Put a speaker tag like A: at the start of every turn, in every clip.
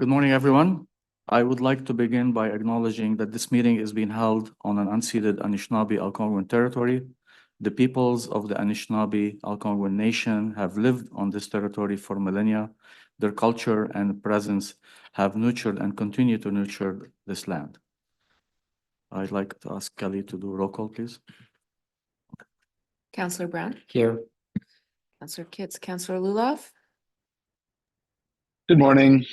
A: Good morning, everyone. I would like to begin by acknowledging that this meeting is being held on an unceded Anishinaabe-Algonquin territory. The peoples of the Anishinaabe-Algonquin Nation have lived on this territory for millennia. Their culture and presence have nurtured and continue to nurture this land. I'd like to ask Kelly to do roll call, please.
B: Counselor Brown,
C: Here.
B: Counselor Kitts, Counselor Lulov,
D: Good morning.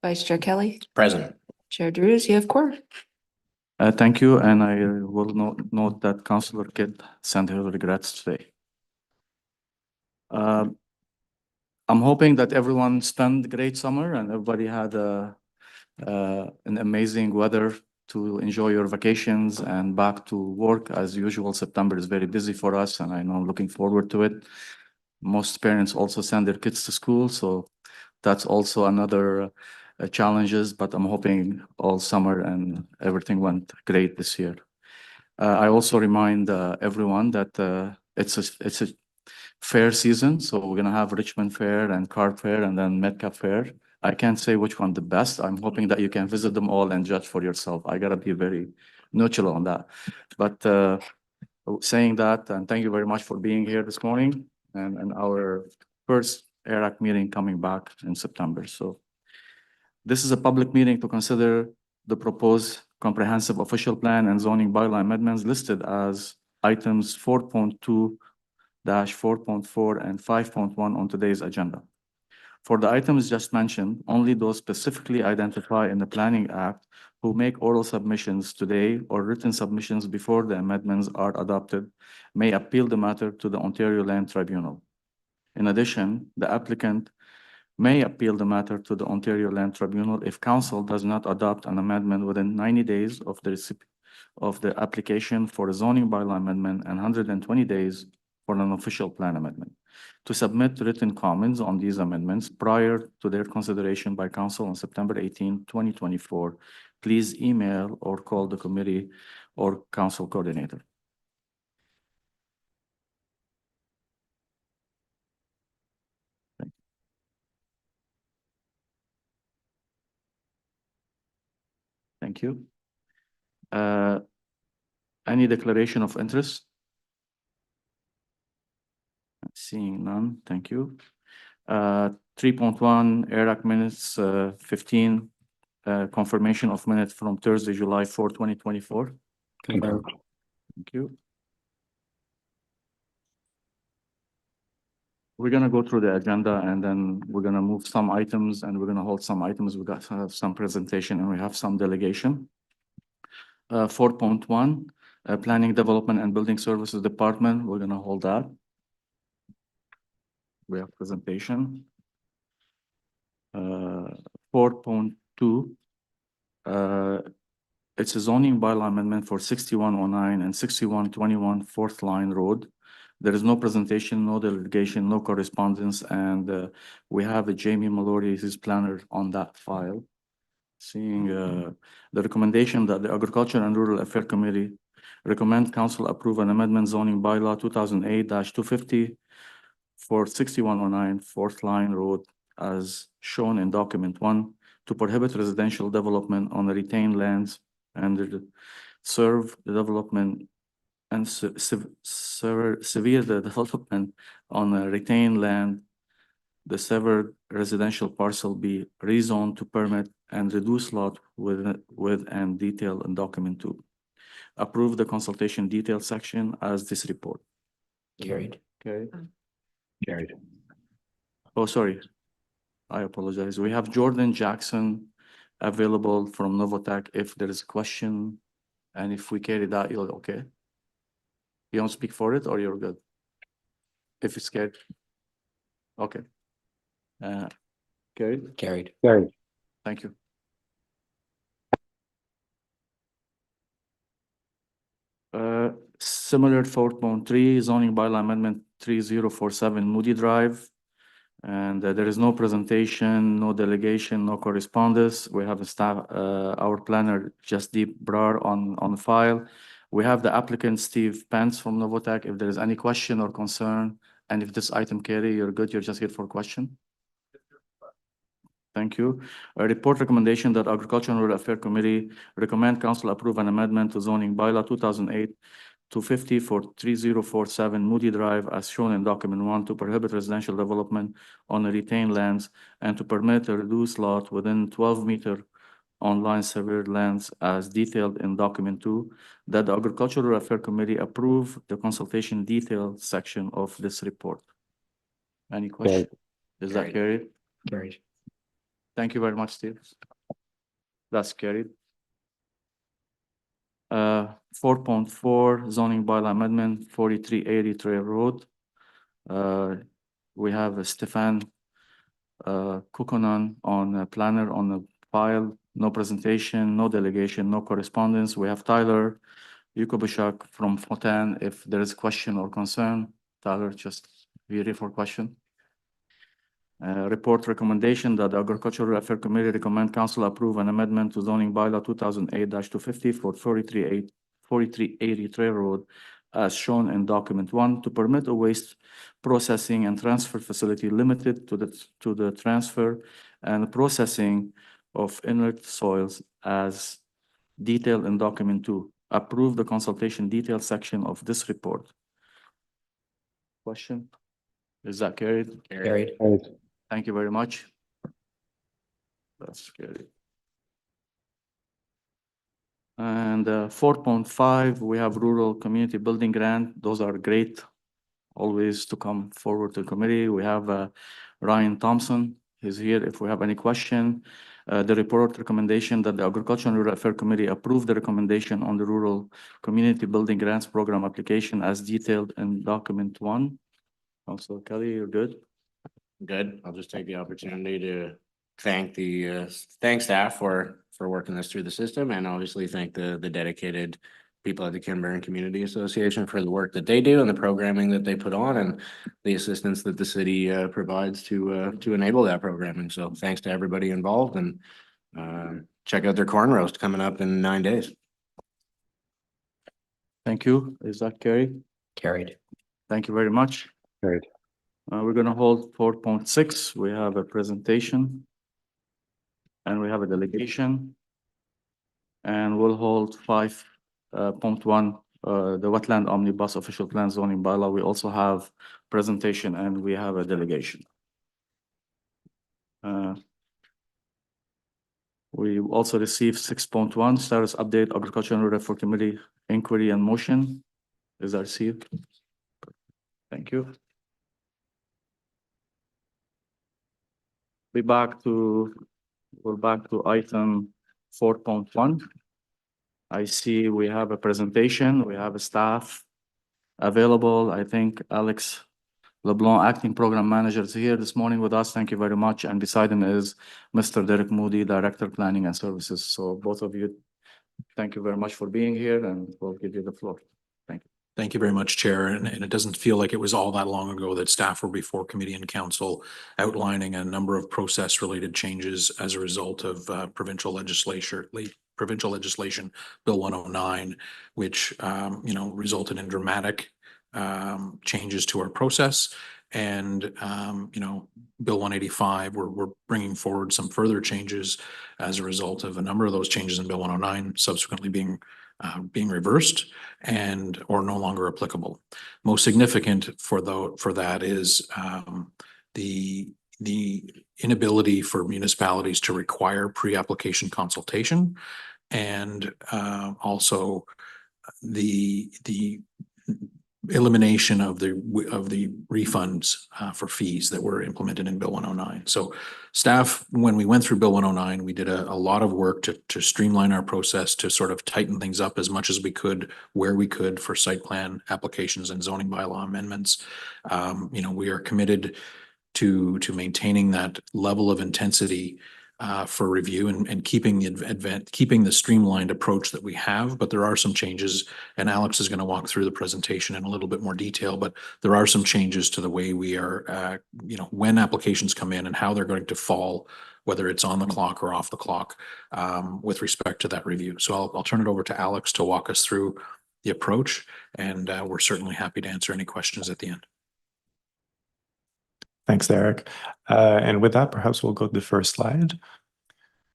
B: Vice Chair Kelly,
C: Present.
B: Chair Drews, you have quorum.
A: Thank you, and I will note that Councillor Kidd sent her regrets today. I'm hoping that everyone spent a great summer and everybody had an amazing weather to enjoy your vacations and back to work. As usual, September is very busy for us, and I know I'm looking forward to it. Most parents also send their kids to school, so that's also another challenges, but I'm hoping all summer and everything went great this year. I also remind everyone that it's a fair season, so we're gonna have Richmond Fair and Car Fair and then Metcalf Fair. I can't say which one the best. I'm hoping that you can visit them all and judge for yourself. I gotta be very neutral on that. But saying that, and thank you very much for being here this morning and our first ARAC meeting coming back in September. So this is a public meeting to consider the proposed comprehensive official plan and zoning bylaw amendments listed as items 4.2-4.4 and 5.1 on today's agenda. For the items just mentioned, only those specifically identified in the Planning Act who make oral submissions today or written submissions before the amendments are adopted may appeal the matter to the Ontario Land Tribunal. In addition, the applicant may appeal the matter to the Ontario Land Tribunal if Council does not adopt an amendment within 90 days of the application for a zoning bylaw amendment and 120 days for an official plan amendment. To submit written comments on these amendments prior to their consideration by Council on September 18, 2024, please email or call the committee or Council coordinator. Thank you. Any declaration of interest? Seeing none, thank you. 3.1 ARAC minutes, 15, confirmation of minutes from Thursday, July 4, 2024.
C: Confirm.
A: Thank you. We're gonna go through the agenda and then we're gonna move some items and we're gonna hold some items. We got some presentation and we have some delegation. 4.1, Planning, Development and Building Services Department. We're gonna hold that. We have presentation. 4.2, it's a zoning bylaw amendment for 6109 and 6121 Fourth Line Road. There is no presentation, no delegation, no correspondence, and we have a Jamie Mallory, his planner on that file. Seeing the recommendation that the Agriculture and Rural Affairs Committee recommend Council approve an amendment zoning bylaw 2008-250 for 6109 Fourth Line Road as shown in document 1 to prohibit residential development on the retained lands and serve the development and severe the development on a retained land. The severed residential parcel be rezoned to permit and reduce lot with and detail in document 2. Approve the consultation detail section as this report.
C: Carried.
A: Okay.
D: Carried.
A: Oh, sorry. I apologize. We have Jordan Jackson available from Novotech if there is a question. And if we carry that, you're okay. You don't speak for it or you're good? If you're scared. Okay. Carried.
C: Carried.
D: Carried.
A: Thank you. Similar 4.3 zoning bylaw amendment 3047 Moody Drive. And there is no presentation, no delegation, no correspondence. We have a staff, our planner, Jasdeep Brar on file. We have the applicant, Steve Pence from Novotech. If there is any question or concern, and if this item carry, you're good, you're just here for a question. Thank you. A report recommendation that Agriculture and Rural Affairs Committee recommend council approve an amendment to zoning bylaw 2008-250 for 3047 Moody Drive as shown in document 1 to prohibit residential development on the retained lands and to permit a reduced lot within 12-meter online surveyed lands as detailed in document 2, that the Agricultural Affairs Committee approve the consultation detail section of this report. Any question? Is that carried?
C: Carried.
A: Thank you very much, Steve. That's carried. 4.4 zoning bylaw amendment, 4380 Trail Road. We have Stefan Kukonen on a planner on the file, no presentation, no delegation, no correspondence. We have Tyler Yukobishak from Fotan. If there is question or concern, Tyler, just be ready for question. Report recommendation that the Agricultural Affairs Committee recommend council approve an amendment to zoning bylaw 2008-250 for 4380 Trail Road as shown in document 1 to permit a waste processing and transfer facility limited to the transfer and processing of inert soils as detailed in document 2. Approve the consultation detail section of this report. Question? Is that carried?
C: Carried.
A: Thank you very much. That's good. And 4.5, we have rural community building grant. Those are great, always to come forward to the committee. We have Ryan Thompson. He's here if we have any question. The report recommendation that the Agriculture and Rural Affairs Committee approve the recommendation on the rural community building grants program application as detailed in document 1. Also, Kelly, you're good?
D: Good. I'll just take the opportunity to thank staff for working this through the system and obviously thank the dedicated people at the Kinburn Community Association for the work that they do and the programming that they put on and the assistance that the city provides to enable that programming. So thanks to everybody involved and check out their corn roast coming up in 9 days.
A: Thank you. Is that carried?
C: Carried.
A: Thank you very much.
E: Carried.
A: We're gonna hold 4.6. We have a presentation. And we have a delegation. And we'll hold 5.1, the wetland omnibus official plan zoning bylaw. We also have presentation and we have a delegation. We also received 6.1 status update Agriculture and Rural Affairs Committee inquiry and motion. Is that received? Thank you. We're back to item 4.1. I see we have a presentation. We have a staff available. I think Alex LeBlanc, acting program manager, is here this morning with us. Thank you very much. And beside him is Mr. Derek Moody, Director Planning and Services. So both of you, thank you very much for being here and we'll give you the floor. Thank you.
F: Thank you very much, Chair. And it doesn't feel like it was all that long ago that staff were before committee and council outlining a number of process related changes as a result of provincial legislation, Bill 109, which, resulted in dramatic changes to our process. And, Bill 185, we're bringing forward some further changes as a result of a number of those changes in Bill 109 subsequently being reversed and or no longer applicable. Most significant for that is the inability for municipalities to require pre-application consultation, and also the elimination of the refunds for fees that were implemented in Bill 109. So staff, when we went through Bill 109, we did a lot of work to streamline our process, to sort of tighten things up as much as we could, where we could, for site plan applications and zoning bylaw amendments. We are committed to maintaining that level of intensity for review and keeping the streamlined approach that we have. But there are some changes, and Alex is going to walk through the presentation in a little bit more detail, but there are some changes to the way we are, when applications come in and how they're going to fall, whether it's on the clock or off the clock, with respect to that review. So I'll turn it over to Alex to walk us through the approach, and we're certainly happy to answer any questions at the end.
E: Thanks, Derek. And with that, perhaps we'll go to the first slide.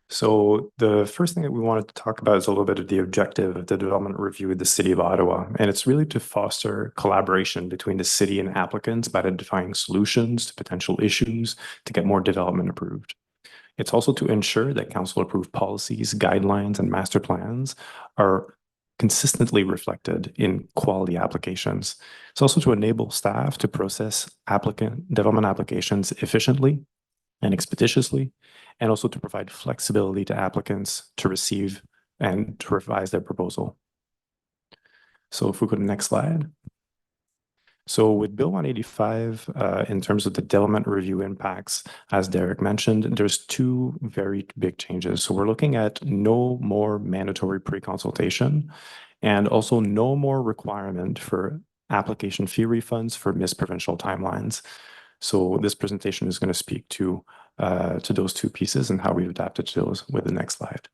E: So the first thing that we wanted to talk about is a little bit of the objective of the development review with the City of Ottawa. And it's really to foster collaboration between the city and applicants by identifying solutions to potential issues to get more development approved. It's also to ensure that council-approved policies, guidelines, and master plans are consistently reflected in quality applications. It's also to enable staff to process development applications efficiently and expeditiously, and also to provide flexibility to applicants to receive and to revise their proposal. So if we go to the next slide. So with Bill 185, in terms of the development review impacts, as Derek mentioned, there's two very big changes. So we're looking at no more mandatory pre-consultation and also no more requirement for application fee refunds for missed provincial timelines. So this presentation is going to speak to those two pieces and how we've adapted to those with the next slide.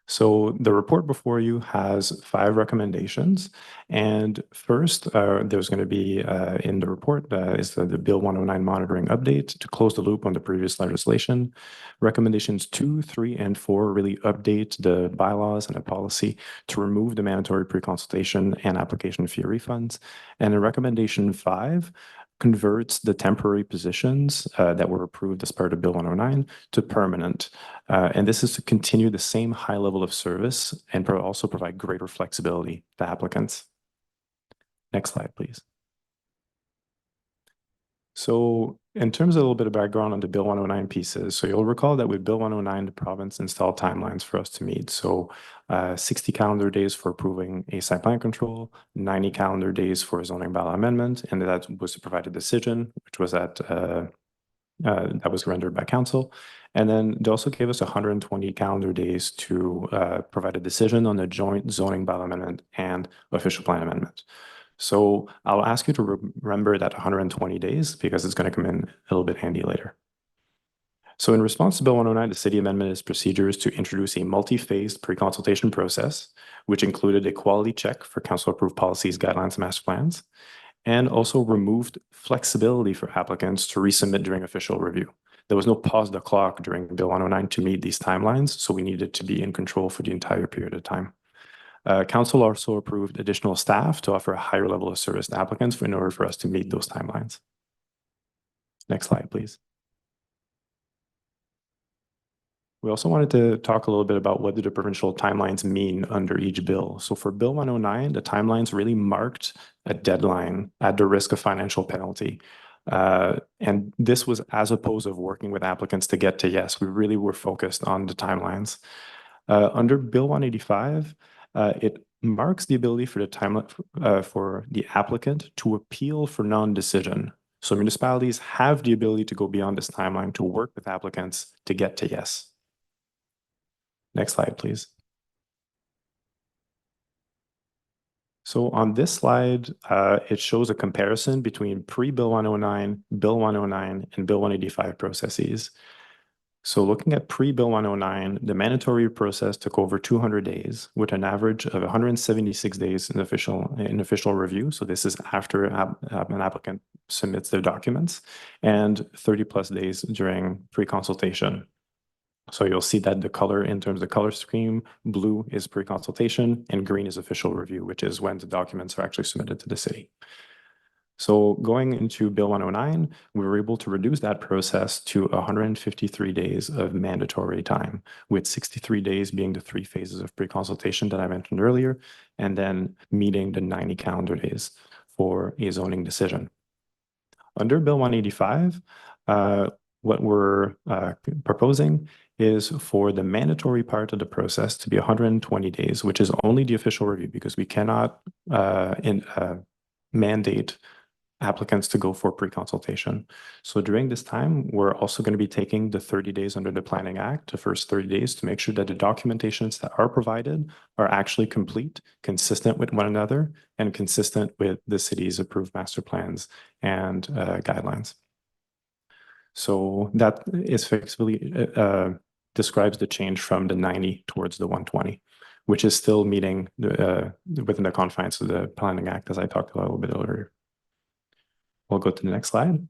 E: So the report before you has 5 recommendations. And first, there's going to be in the report is the Bill 109 monitoring update to close the loop on the previous legislation. Recommendations 2, 3, and 4 really update the bylaws and the policy to remove the mandatory pre-consultation and application fee refunds. And in recommendation 5, converts the temporary positions that were approved as part of Bill 109 to permanent. And this is to continue the same high level of service and also provide greater flexibility to applicants. Next slide, please. So in terms of a little bit of background on the Bill 109 pieces, so you'll recall that with Bill 109, the province installed timelines for us to meet. So 60 calendar days for approving a site plan control, 90 calendar days for a zoning bylaw amendment, and that was to provide a decision, which was that was rendered by council. And then they also gave us 120 calendar days to provide a decision on the joint zoning bylaw amendment and official plan amendment. So I'll ask you to remember that 120 days because it's going to come in a little bit handy later. So in response to Bill 109, the city amendment is procedures to introduce a multi-phased pre-consultation process, which included a quality check for council-approved policies, guidelines, and master plans, and also removed flexibility for applicants to resubmit during official review. There was no pause the clock during Bill 109 to meet these timelines, so we needed to be in control for the entire period of time. Council also approved additional staff to offer a higher level of service to applicants in order for us to meet those timelines. Next slide, please. We also wanted to talk a little bit about what do the provincial timelines mean under each bill. So for Bill 109, the timelines really marked a deadline at the risk of financial penalty. And this was as opposed of working with applicants to get to yes. We really were focused on the timelines. Under Bill 185, it marks the ability for the timeline for the applicant to appeal for non-decision. So municipalities have the ability to go beyond this timeline to work with applicants to get to yes. Next slide, please. So on this slide, it shows a comparison between pre-Bill 109, Bill 109, and Bill 185 processes. So looking at pre-Bill 109, the mandatory process took over 200 days with an average of 176 days in official review. So this is after an applicant submits their documents, and 30 plus days during pre-consultation. So you'll see that the color in terms of color scheme, blue is pre-consultation and green is official review, which is when the documents are actually submitted to the city. So going into Bill 109, we were able to reduce that process to 153 days of mandatory time, with 63 days being the 3 phases of pre-consultation that I mentioned earlier, and then meeting the 90 calendar days for a zoning decision. Under Bill 185, what we're proposing is for the mandatory part of the process to be 120 days, which is only the official review because we cannot mandate applicants to go for pre-consultation. So during this time, we're also going to be taking the 30 days under the Planning Act, the first 30 days, to make sure that the documentations that are provided are actually complete, consistent with one another, and consistent with the city's approved master plans and guidelines. So that is effectively describes the change from the 90 towards the 120, which is still meeting within the confines of the Planning Act, as I talked about a little bit earlier. We'll go to the next slide.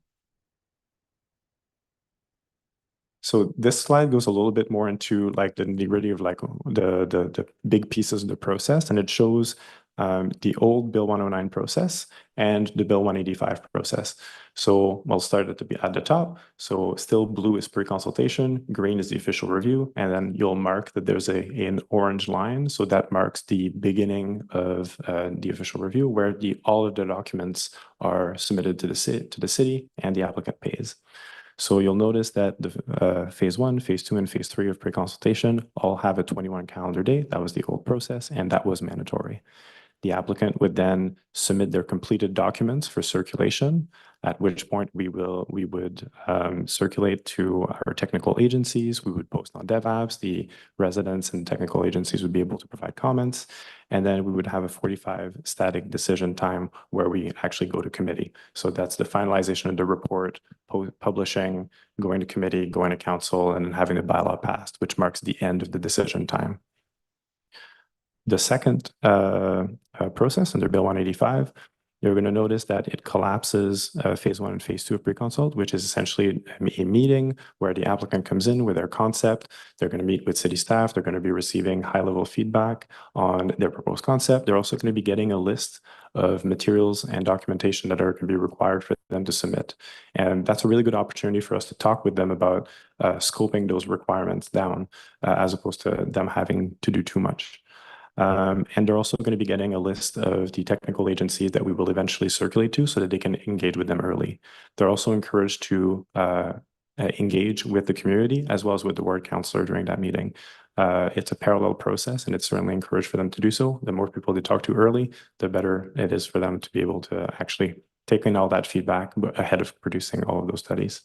E: So this slide goes a little bit more into like the nitty-gritty of like the big pieces of the process, and it shows the old Bill 109 process and the Bill 185 process. So we'll start at the top. So still blue is pre-consultation, green is the official review, and then you'll mark that there's an orange line. So that marks the beginning of the official review, where all of the documents are submitted to the city and the applicant pays. So you'll notice that the phase 1, phase 2, and phase 3 of pre-consultation all have a 21 calendar date. That was the old process, and that was mandatory. The applicant would then submit their completed documents for circulation, at which point we would circulate to our technical agencies. We would post on DevApps. The residents and technical agencies would be able to provide comments. And then we would have a 45 static decision time where we actually go to committee. So that's the finalization of the report, publishing, going to committee, going to council, and then having the bylaw passed, which marks the end of the decision time. The second process under Bill 185, you're going to notice that it collapses phase 1 and phase 2 of pre-consult, which is essentially a meeting where the applicant comes in with their concept. They're going to meet with city staff. They're going to be receiving high-level feedback on their proposed concept. They're also going to be getting a list of materials and documentation that are going to be required for them to submit. And that's a really good opportunity for us to talk with them about scoping those requirements down, as opposed to them having to do too much. And they're also going to be getting a list of the technical agencies that we will eventually circulate to so that they can engage with them early. They're also encouraged to engage with the community as well as with the ward councillor during that meeting. It's a parallel process, and it's certainly encouraged for them to do so. The more people they talk to early, the better it is for them to be able to actually take in all that feedback ahead of producing all of those studies.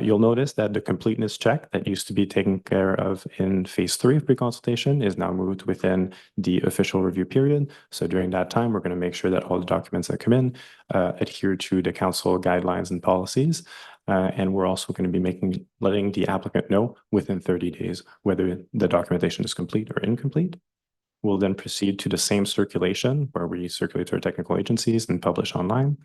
E: You'll notice that the completeness check that used to be taken care of in phase 3 of pre-consultation is now moved within the official review period. So during that time, we're going to make sure that all the documents that come in adhere to the council guidelines and policies. And we're also going to be letting the applicant know within 30 days whether the documentation is complete or incomplete. We'll then proceed to the same circulation where we circulate to our technical agencies and publish online.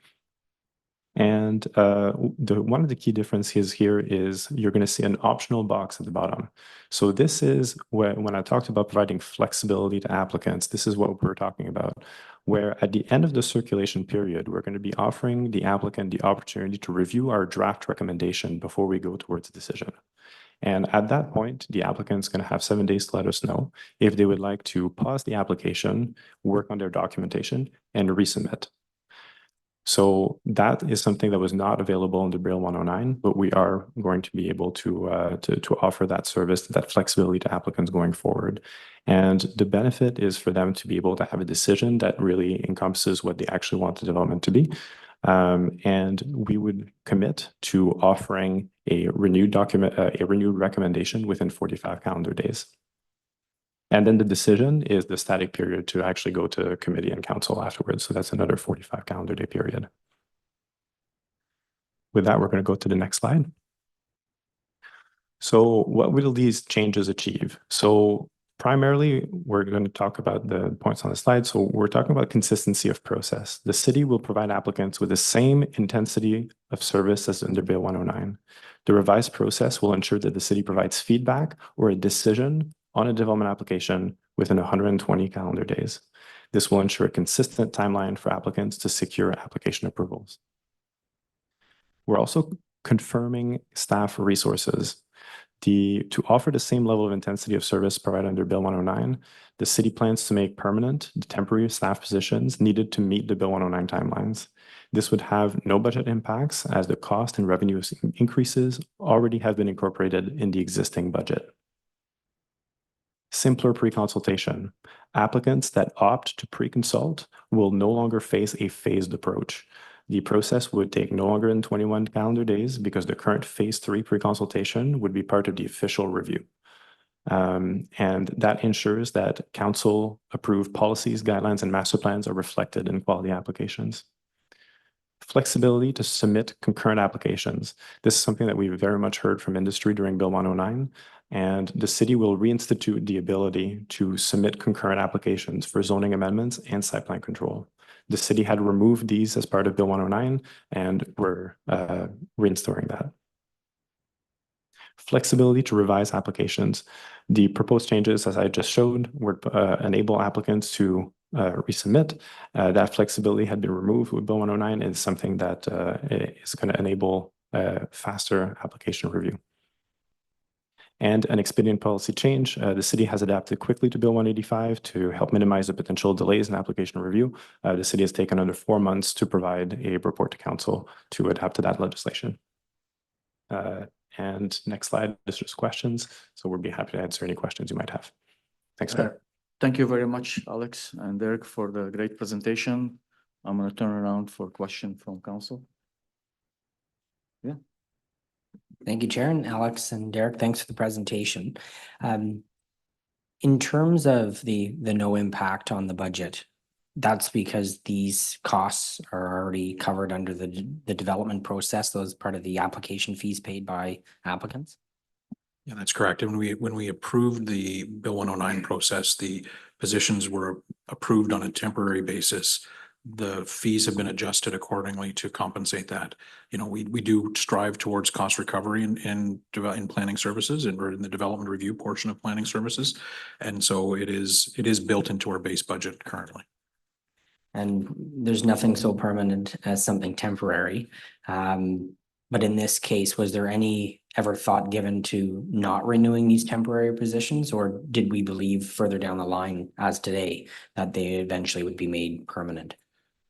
E: And one of the key differences here is you're going to see an optional box at the bottom. So this is when I talked about providing flexibility to applicants, this is what we're talking about, where at the end of the circulation period, we're going to be offering the applicant the opportunity to review our draft recommendation before we go towards a decision. And at that point, the applicant's going to have 7 days to let us know if they would like to pause the application, work on their documentation, and resubmit. So that is something that was not available under Bill 109, but we are going to be able to offer that service, that flexibility to applicants going forward. And the benefit is for them to be able to have a decision that really encompasses what they actually want the development to be. And we would commit to offering a renewed recommendation within 45 calendar days. And then the decision is the static period to actually go to committee and council afterwards. So that's another 45 calendar day period. With that, we're going to go to the next slide. So what will these changes achieve? So primarily, we're going to talk about the points on the slide. So we're talking about consistency of process. The city will provide applicants with the same intensity of service as under Bill 109. The revised process will ensure that the city provides feedback or a decision on a development application within 120 calendar days. This will ensure a consistent timeline for applicants to secure application approvals. We're also confirming staff resources. To offer the same level of intensity of service provided under Bill 109, the city plans to make permanent the temporary staff positions needed to meet the Bill 109 timelines. This would have no budget impacts as the cost and revenue increases already have been incorporated in the existing budget. Simpler pre-consultation. Applicants that opt to pre-consult will no longer face a phased approach. The process would take no longer than 21 calendar days because the current phase 3 pre-consultation would be part of the official review. And that ensures that council approved policies, guidelines, and master plans are reflected in quality applications. Flexibility to submit concurrent applications. This is something that we've very much heard from industry during Bill 109, and the city will reinstitute the ability to submit concurrent applications for zoning amendments and site plan control. The city had removed these as part of Bill 109, and we're reinstoring that. Flexibility to revise applications. The proposed changes, as I just showed, would enable applicants to resubmit. That flexibility had been removed with Bill 109 and is something that is going to enable faster application review. And an expedient policy change. The city has adapted quickly to Bill 185 to help minimize the potential delays in application review. The city has taken under 4 months to provide a report to council to adapt to that legislation. And next slide is just questions. So we'll be happy to answer any questions you might have. Thanks, Mayor.
A: Thank you very much, Alex and Derek, for the great presentation. I'm going to turn around for question from council.
C: Thank you, Chair, and Alex and Derek, thanks for the presentation. In terms of the no impact on the budget, that's because these costs are already covered under the development process, those part of the application fees paid by applicants?
F: Yeah, that's correct. And when we approved the Bill 109 process, the positions were approved on a temporary basis. The fees have been adjusted accordingly to compensate that. You know, we do strive towards cost recovery in planning services and in the development review portion of planning services. And so it is built into our base budget currently.
C: And there's nothing so permanent as something temporary. But in this case, was there any ever thought given to not renewing these temporary positions, or did we believe further down the line as today that they eventually would be made permanent?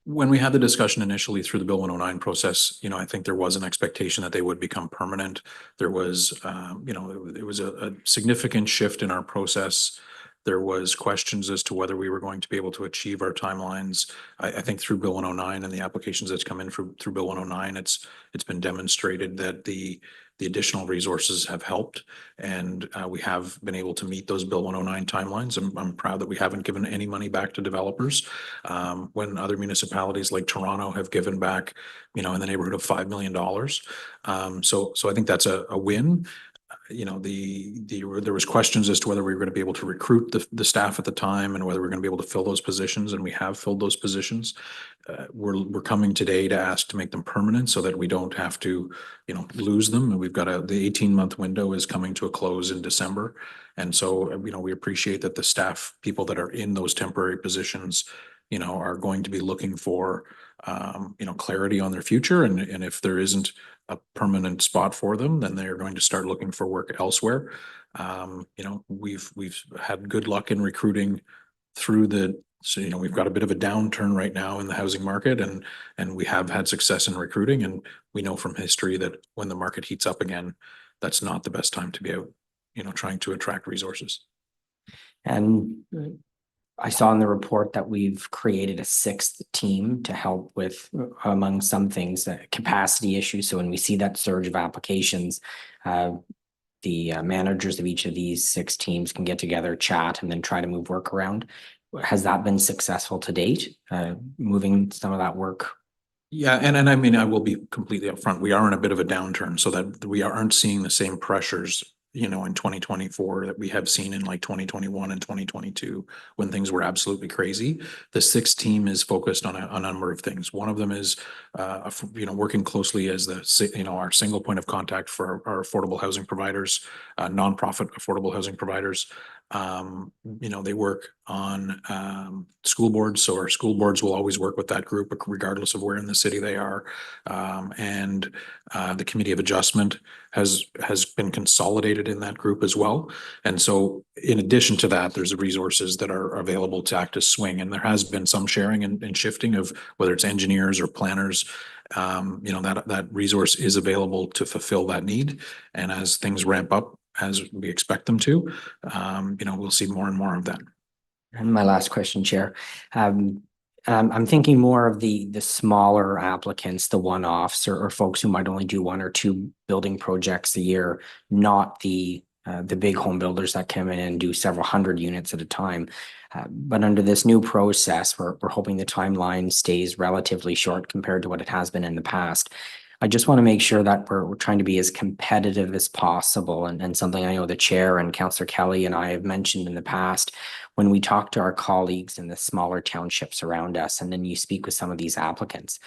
F: When we had the discussion initially through the Bill 109 process, you know, I think there was an expectation that they would become permanent. There was, you know, it was a significant shift in our process. There was questions as to whether we were going to be able to achieve our timelines. I think through Bill 109 and the applications that's come in through Bill 109, it's been demonstrated that the additional resources have helped, and we have been able to meet those Bill 109 timelines. I'm proud that we haven't given any money back to developers when other municipalities like Toronto have given back, you know, in the neighborhood of $5 million. So I think that's a win. You know, there was questions as to whether we were going to be able to recruit the staff at the time and whether we're going to be able to fill those positions, and we have filled those positions. We're coming today to ask to make them permanent so that we don't have to, you know, lose them. And we've got the 18-month window is coming to a close in December. And so, you know, we appreciate that the staff people that are in those temporary positions, you know, are going to be looking for, you know, clarity on their future. And if there isn't a permanent spot for them, then they're going to start looking for work elsewhere. You know, we've had good luck in recruiting through so, you know, we've got a bit of a downturn right now in the housing market, and we have had success in recruiting. And we know from history that when the market heats up again, that's not the best time to be out, you know, trying to attract resources.
C: And I saw in the report that we've created a 6th team to help with, among some things, capacity issues. So when we see that surge of applications, the managers of each of these 6 teams can get together, chat, and then try to move work around. Has that been successful to date, moving some of that work?
F: Yeah, and I mean, I will be completely upfront. We are in a bit of a downturn, so that we aren't seeing the same pressures, you know, in 2024 that we have seen in like 2021 and 2022 when things were absolutely crazy. The 6th team is focused on a number of things. One of them is, you know, working closely as our single point of contact for our affordable housing providers, nonprofit affordable housing providers. You know, they work on school boards, so our school boards will always work with that group regardless of where in the city they are. And the Committee of Adjustment has been consolidated in that group as well. And so in addition to that, there's resources that are available to act as swing, and there has been some sharing and shifting of whether it's engineers or planners. You know, that resource is available to fulfill that need. And as things ramp up, as we expect them to, you know, we'll see more and more of that.
C: And my last question, Chair. I'm thinking more of the smaller applicants, the one-offs, or folks who might only do 1 or 2 building projects a year, not the big home builders that come in and do several hundred units at a time. But under this new process, we're hoping the timeline stays relatively short compared to what it has been in the past. I just want to make sure that we're trying to be as competitive as possible. And something I know the chair and Councillor Kelly and I have mentioned in the past, when we talk to our colleagues in the smaller townships around us, and then you speak with some of these applicants,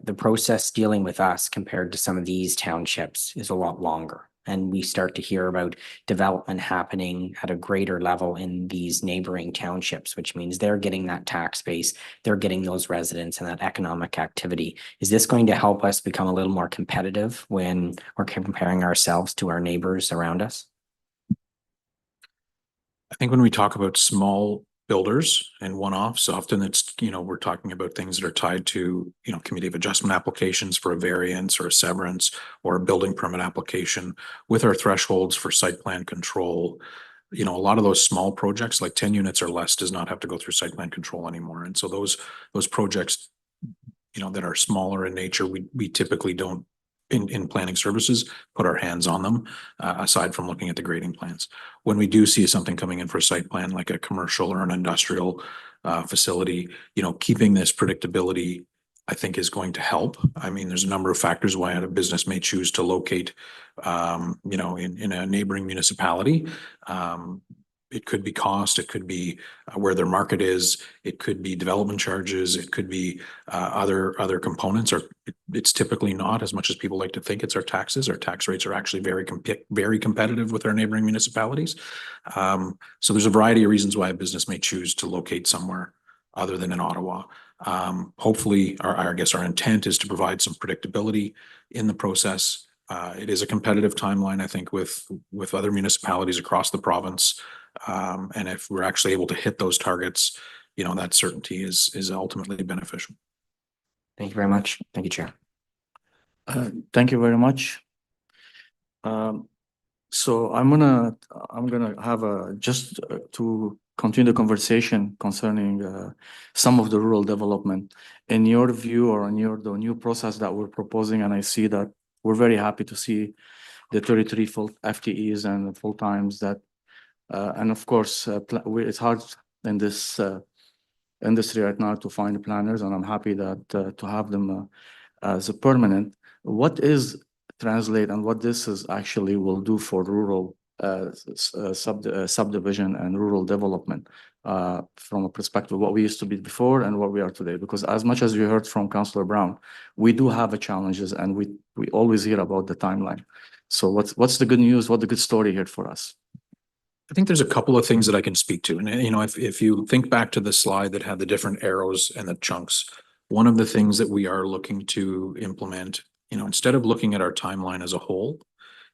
C: the process dealing with us compared to some of these townships is a lot longer. And we start to hear about development happening at a greater level in these neighboring townships, which means they're getting that tax base, they're getting those residents and that economic activity. Is this going to help us become a little more competitive when we're comparing ourselves to our neighbors around us?
F: I think when we talk about small builders and one-offs, often it's, we're talking about things that are tied to, committee of adjustment applications for a variance or a severance or a building permit application with our thresholds for site plan control. A lot of those small projects, like 10 units or less, does not have to go through site plan control anymore. And so those projects, that are smaller in nature, we typically don't in planning services put our hands on them, aside from looking at the grading plans. When we do see something coming in for a site plan, like a commercial or an industrial facility, keeping this predictability, I think, is going to help. I mean, there's a number of factors why a business may choose to locate, in a neighboring municipality. It could be cost, it could be where their market is, it could be development charges, it could be other components, or it's typically not, as much as people like to think it's our taxes. Our tax rates are actually very competitive with our neighboring municipalities. So there's a variety of reasons why a business may choose to locate somewhere other than in Ottawa. Hopefully, I guess our intent is to provide some predictability in the process. It is a competitive timeline, I think, with other municipalities across the province. And if we're actually able to hit those targets, that certainty is ultimately beneficial.
C: Thank you very much. Thank you, Chair.
A: Thank you very much. So I'm gonna have just to continue the conversation concerning some of the rural development. In your view, or in the new process that we're proposing, and I see that we're very happy to see the 33 full FTEs and full times that, and of course, it's hard in this industry right now to find planners, and I'm happy that to have them as a permanent. What is translate and what this is actually will do for rural subdivision and rural development from a perspective of what we used to be before and what we are today? Because as much as we heard from Councillor Brown, we do have a challenges, and we always hear about the timeline. So what's the good news? What's the good story here for us?
F: I think there's a couple of things that I can speak to. And, if you think back to the slide that had the different arrows and the chunks, one of the things that we are looking to implement, instead of looking at our timeline as a whole,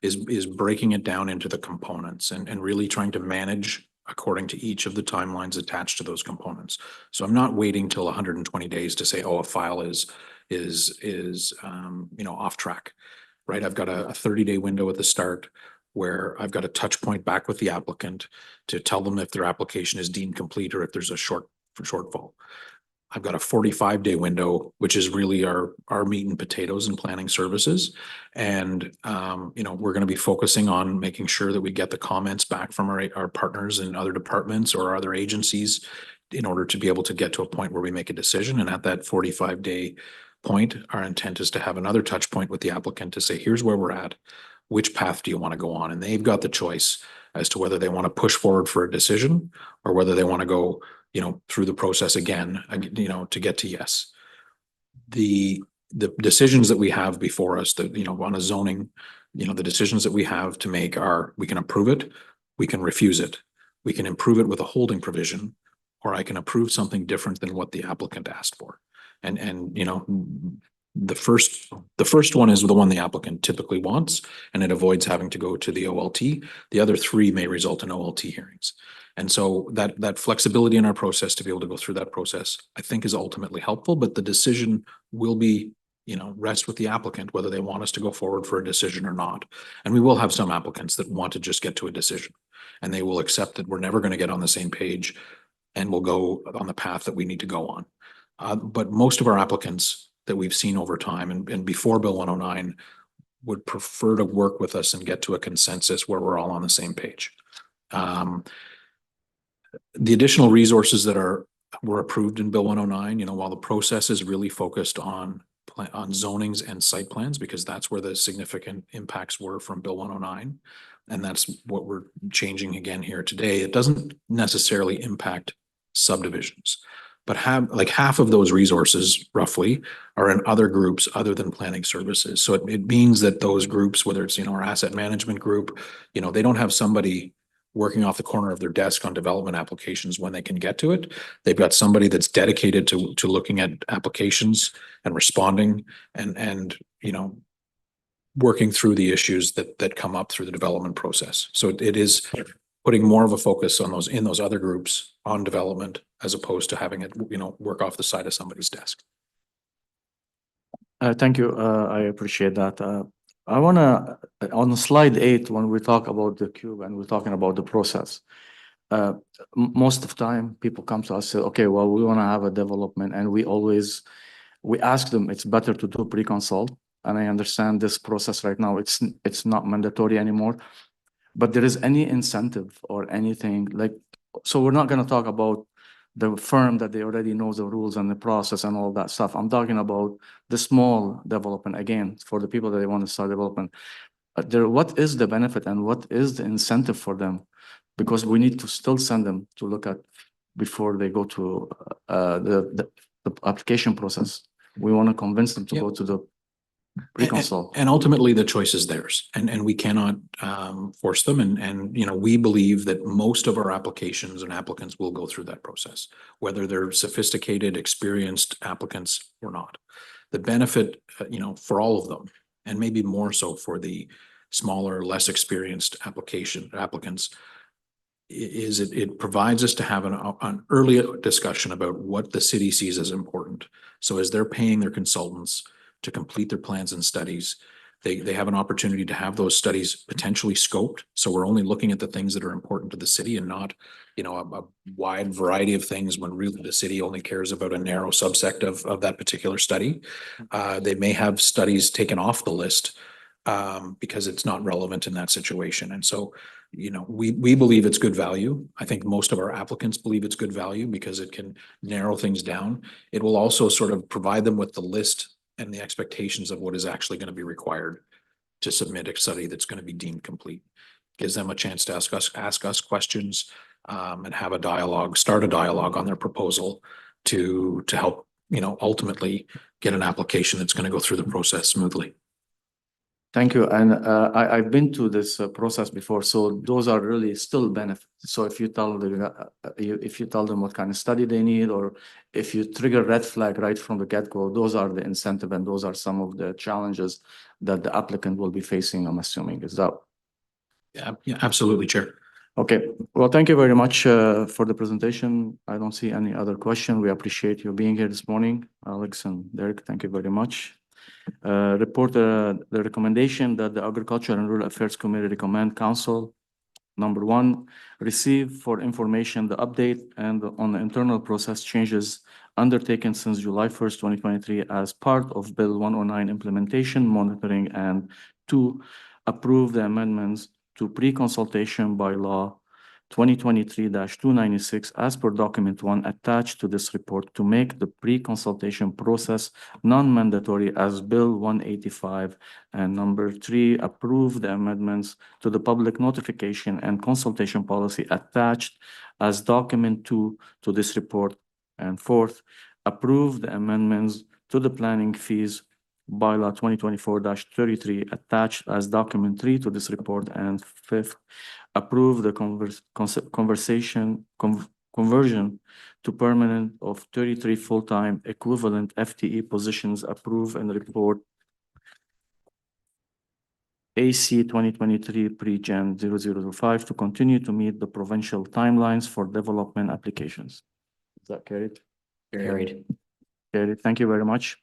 F: is breaking it down into the components and really trying to manage according to each of the timelines attached to those components. So I'm not waiting till 120 days to say, oh, a file is off track, right? I've got a 30-day window at the start where I've got a touch point back with the applicant to tell them if their application is deemed complete or if there's a shortfall. I've got a 45-day window, which is really our meat and potatoes and planning services. And, we're going to be focusing on making sure that we get the comments back from our partners in other departments or other agencies in order to be able to get to a point where we make a decision. And at that 45-day point, our intent is to have another touch point with the applicant to say, here's where we're at. Which path do you want to go on? And they've got the choice as to whether they want to push forward for a decision or whether they want to go, through the process again, to get to yes. The decisions that we have before us, on a zoning, the decisions that we have to make are, we can approve it, we can refuse it, we can improve it with a holding provision, or I can approve something different than what the applicant asked for. And the first one is the one the applicant typically wants, and it avoids having to go to the OLT. The other three may result in OLT hearings. And so that flexibility in our process to be able to go through that process, I think, is ultimately helpful, but the decision will be, rest with the applicant, whether they want us to go forward for a decision or not. And we will have some applicants that want to just get to a decision, and they will accept that we're never going to get on the same page and we'll go on the path that we need to go on. But most of our applicants that we've seen over time and before Bill 109 would prefer to work with us and get to a consensus where we're all on the same page. The additional resources that were approved in Bill 109, while the process is really focused on plan, on zonings and site plans, because that's where the significant impacts were from Bill 109. And that's what we're changing again here today. It doesn't necessarily impact subdivisions, but half of those resources roughly are in other groups other than planning services. So it means that those groups, whether it's, our asset management group, they don't have somebody working off the corner of their desk on development applications when they can get to it. They've got somebody that's dedicated to looking at applications and responding and working through the issues that come up through the development process. So it is putting more of a focus on those, in those other groups on development, as opposed to having it, work off the side of somebody's desk.
A: Thank you. I appreciate that. I wanna, on slide 8, when we talk about the cube and we're talking about the process, most of the time people come to us, say, okay, well, we wanna have a development, and we ask them, it's better to do pre-consult. And I understand this process right now, it's not mandatory anymore, but there is any incentive or anything like, so we're not gonna talk about the firm that they already knows the rules and the process and all that stuff. I'm talking about the small development, again, for the people that they want to start development. What is the benefit and what is the incentive for them? Because we need to still send them to look at before they go to the application process. We want to convince them to
F: Yep.
A: go to the pre-consult.
F: And ultimately, the choice is theirs, and we cannot force them. And we believe that most of our applications and applicants will go through that process, whether they're sophisticated, experienced applicants or not. The benefit, for all of them, and maybe more so for the smaller, less experienced applicants, is it provides us to have an early discussion about what the city sees as important. So as they're paying their consultants to complete their plans and studies, they have an opportunity to have those studies potentially scoped. So we're only looking at the things that are important to the city and not, a wide variety of things, when really the city only cares about a narrow subsect of that particular study. They may have studies taken off the list because it's not relevant in that situation. And so, we believe it's good value. I think most of our applicants believe it's good value because it can narrow things down. It will also sort of provide them with the list and the expectations of what is actually going to be required to submit a study that's going to be deemed complete. Gives them a chance to ask us questions, and have a dialogue, start a dialogue on their proposal to help, ultimately get an application that's going to go through the process smoothly.
A: Thank you. And I've been to this process before, so those are really still benefits. So if you tell them what kind of study they need, or if you trigger red flag right from the get-go, those are the incentive and those are some of the challenges that the applicant will be facing, I'm assuming. Is that?
F: Yeah, absolutely, Chair.
A: Okay. Well, thank you very much for the presentation. I don't see any other question. We appreciate you being here this morning. Alex and Derek, thank you very much. Report the recommendation that the Agriculture and Rural Affairs Committee recommend Council, number 1, receive for information the update and on the internal process changes undertaken since July 1st, 2023 as part of Bill 109 implementation monitoring, and 2, approve the amendments to pre-consultation by law 2023-296 as per document 1 attached to this report to make the pre-consultation process non-mandatory as Bill 185, and number 3, approve the amendments to the public notification and consultation policy attached as document 2 to this report, and 4th, approve the amendments to the planning fees bylaw 2024-33 attached as document 3 to this report, and 5th, approve the conversion to permanent of 33 full-time equivalent FTE positions approved in report AC 2023 pre-Gen 0005 to continue to meet the provincial timelines for development applications. Is that carried?
C: Carried.
A: Carried. Thank you very much.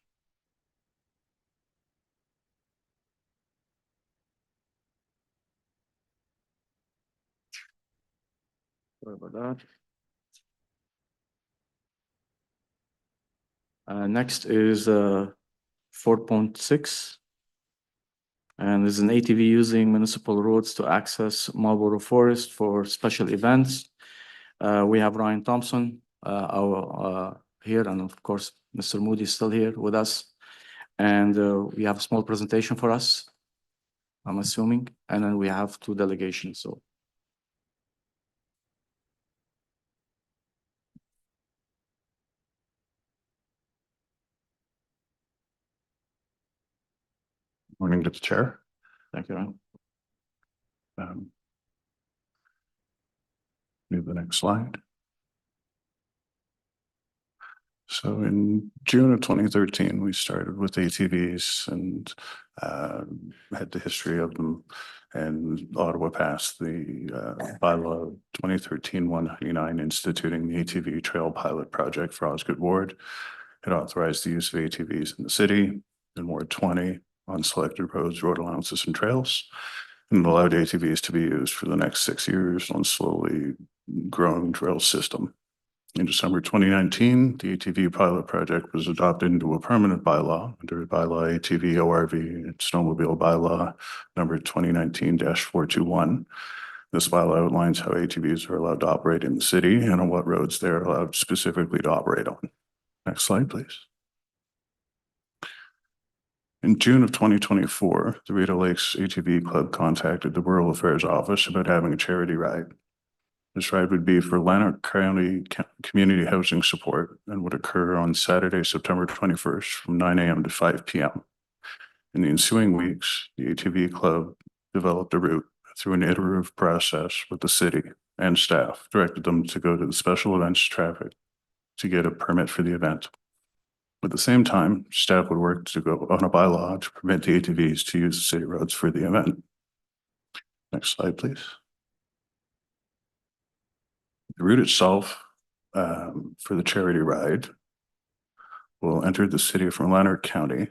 A: Sorry about that. Next is 4.6. And there's an ATV using municipal roads to access Marlborough Forest for special events. We have Ryan Thompson here, and of course, Mr. Moody is still here with us. And we have a small presentation for us, I'm assuming, and then we have two delegations, so.
G: Morning to the chair.
A: Thank you, Ryan.
G: Move the next slide. So in June of 2013, we started with ATVs and had the history of them. And Ottawa passed the bylaw 2013-199 instituting the ATV Trail Pilot Project for Osgoode Ward. It authorized the use of ATVs in the city in Ward 20 on selected roads, road allowances, and trails, and allowed ATVs to be used for the next 6 years on slowly growing trail system. In December 2019, the ATV pilot project was adopted into a permanent bylaw under bylaw ATV ORV and snowmobile bylaw number 2019-421. This bylaw outlines how ATVs are allowed to operate in the city and on what roads they're allowed specifically to operate on. Next slide, please. In June of 2024, the Rideau Lakes ATV Club contacted the Rural Affairs Office about having a charity ride. This ride would be for Lanark County Community Housing Support and would occur on Saturday, September 21st from 9 a.m. to 5 p.m. In the ensuing weeks, the ATV Club developed a route through an iterative process with the city and staff, directed them to go to the special events traffic to get a permit for the event. At the same time, staff would work to go on a bylaw to permit the ATVs to use the city roads for the event. Next slide, please. The route itself for the charity ride will enter the city from Lanark County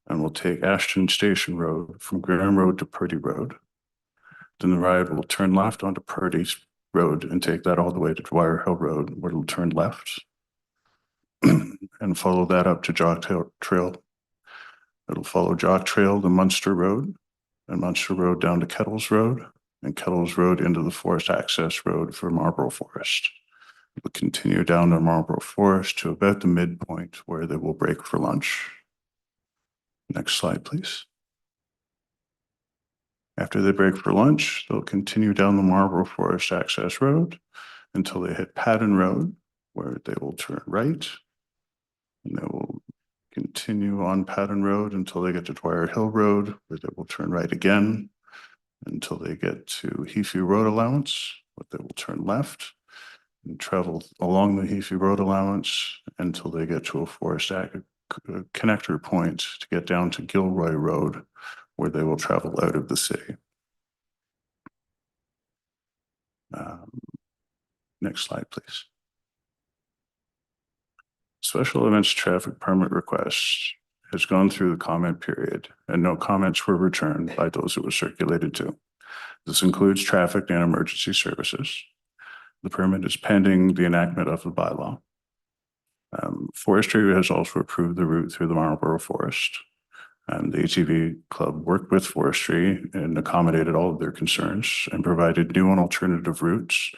G: and will take Ashton Station Road from Graham Road to Purdy Road. Then the ride will turn left onto Purdy Road and take that all the way to Dwyer Hill Road, where it'll turn left and follow that up to Jock Trail. It'll follow Jock Trail to Munster Road and Munster Road down to Kettles Road and Kettles Road into the Forest Access Road for Marlborough Forest. It will continue down to Marlborough Forest to about the midpoint where they will break for lunch. Next slide, please. After they break for lunch, they'll continue down the Marlborough Forest Access Road until they hit Paddon Road, where they will turn right. And they will continue on Paddon Road until they get to Dwyer Hill Road, where they will turn right again until they get to Heathview Road Allowance, where they will turn left and travel along the Heathview Road Allowance until they get to a Forest connector point to get down to Gilroy Road, where they will travel out of the city. Next slide, please. Special events traffic permit request has gone through the comment period and no comments were returned by those it was circulated to. This includes traffic and emergency services. The permit is pending the enactment of the bylaw. Forestry has also approved the route through the Marlborough Forest. The ATV Club worked with Forestry and accommodated all of their concerns and provided new and alternative routes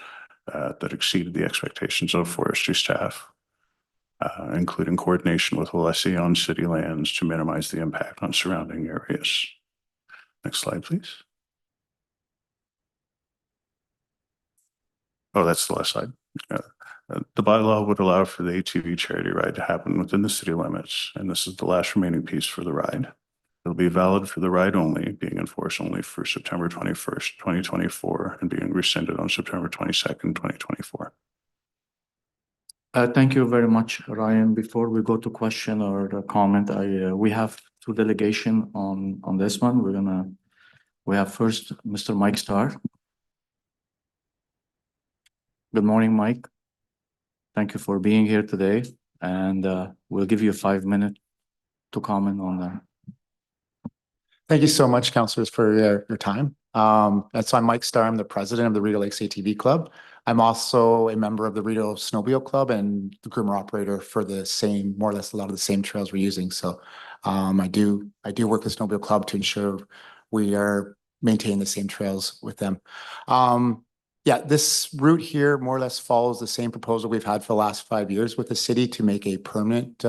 G: that exceeded the expectations of Forestry staff. Including coordination with Alessi on city lands to minimize the impact on surrounding areas. Next slide, please. Oh, that's the last slide. The bylaw would allow for the ATV charity ride to happen within the city limits, and this is the last remaining piece for the ride. It'll be valid for the ride only, being enforced only for September 21st, 2024, and being rescinded on September 22nd, 2024.
A: Thank you very much, Ryan. Before we go to question or comment, we have two delegation on this one. We have first Mr. Mike Starr. Good morning, Mike. Thank you for being here today, and we'll give you 5 minutes to comment on that.
H: Thank you so much, councillors, for your time. So I'm Mike Starr. I'm the president of the Rideau Lakes ATV Club. I'm also a member of the Rideau Snowmobile Club and the groomer operator for the same, more or less a lot of the same trails we're using. So I do work with the Snowmobile Club to ensure we are maintaining the same trails with them. Yeah, this route here more or less follows the same proposal we've had for the last 5 years with the city to make a permanent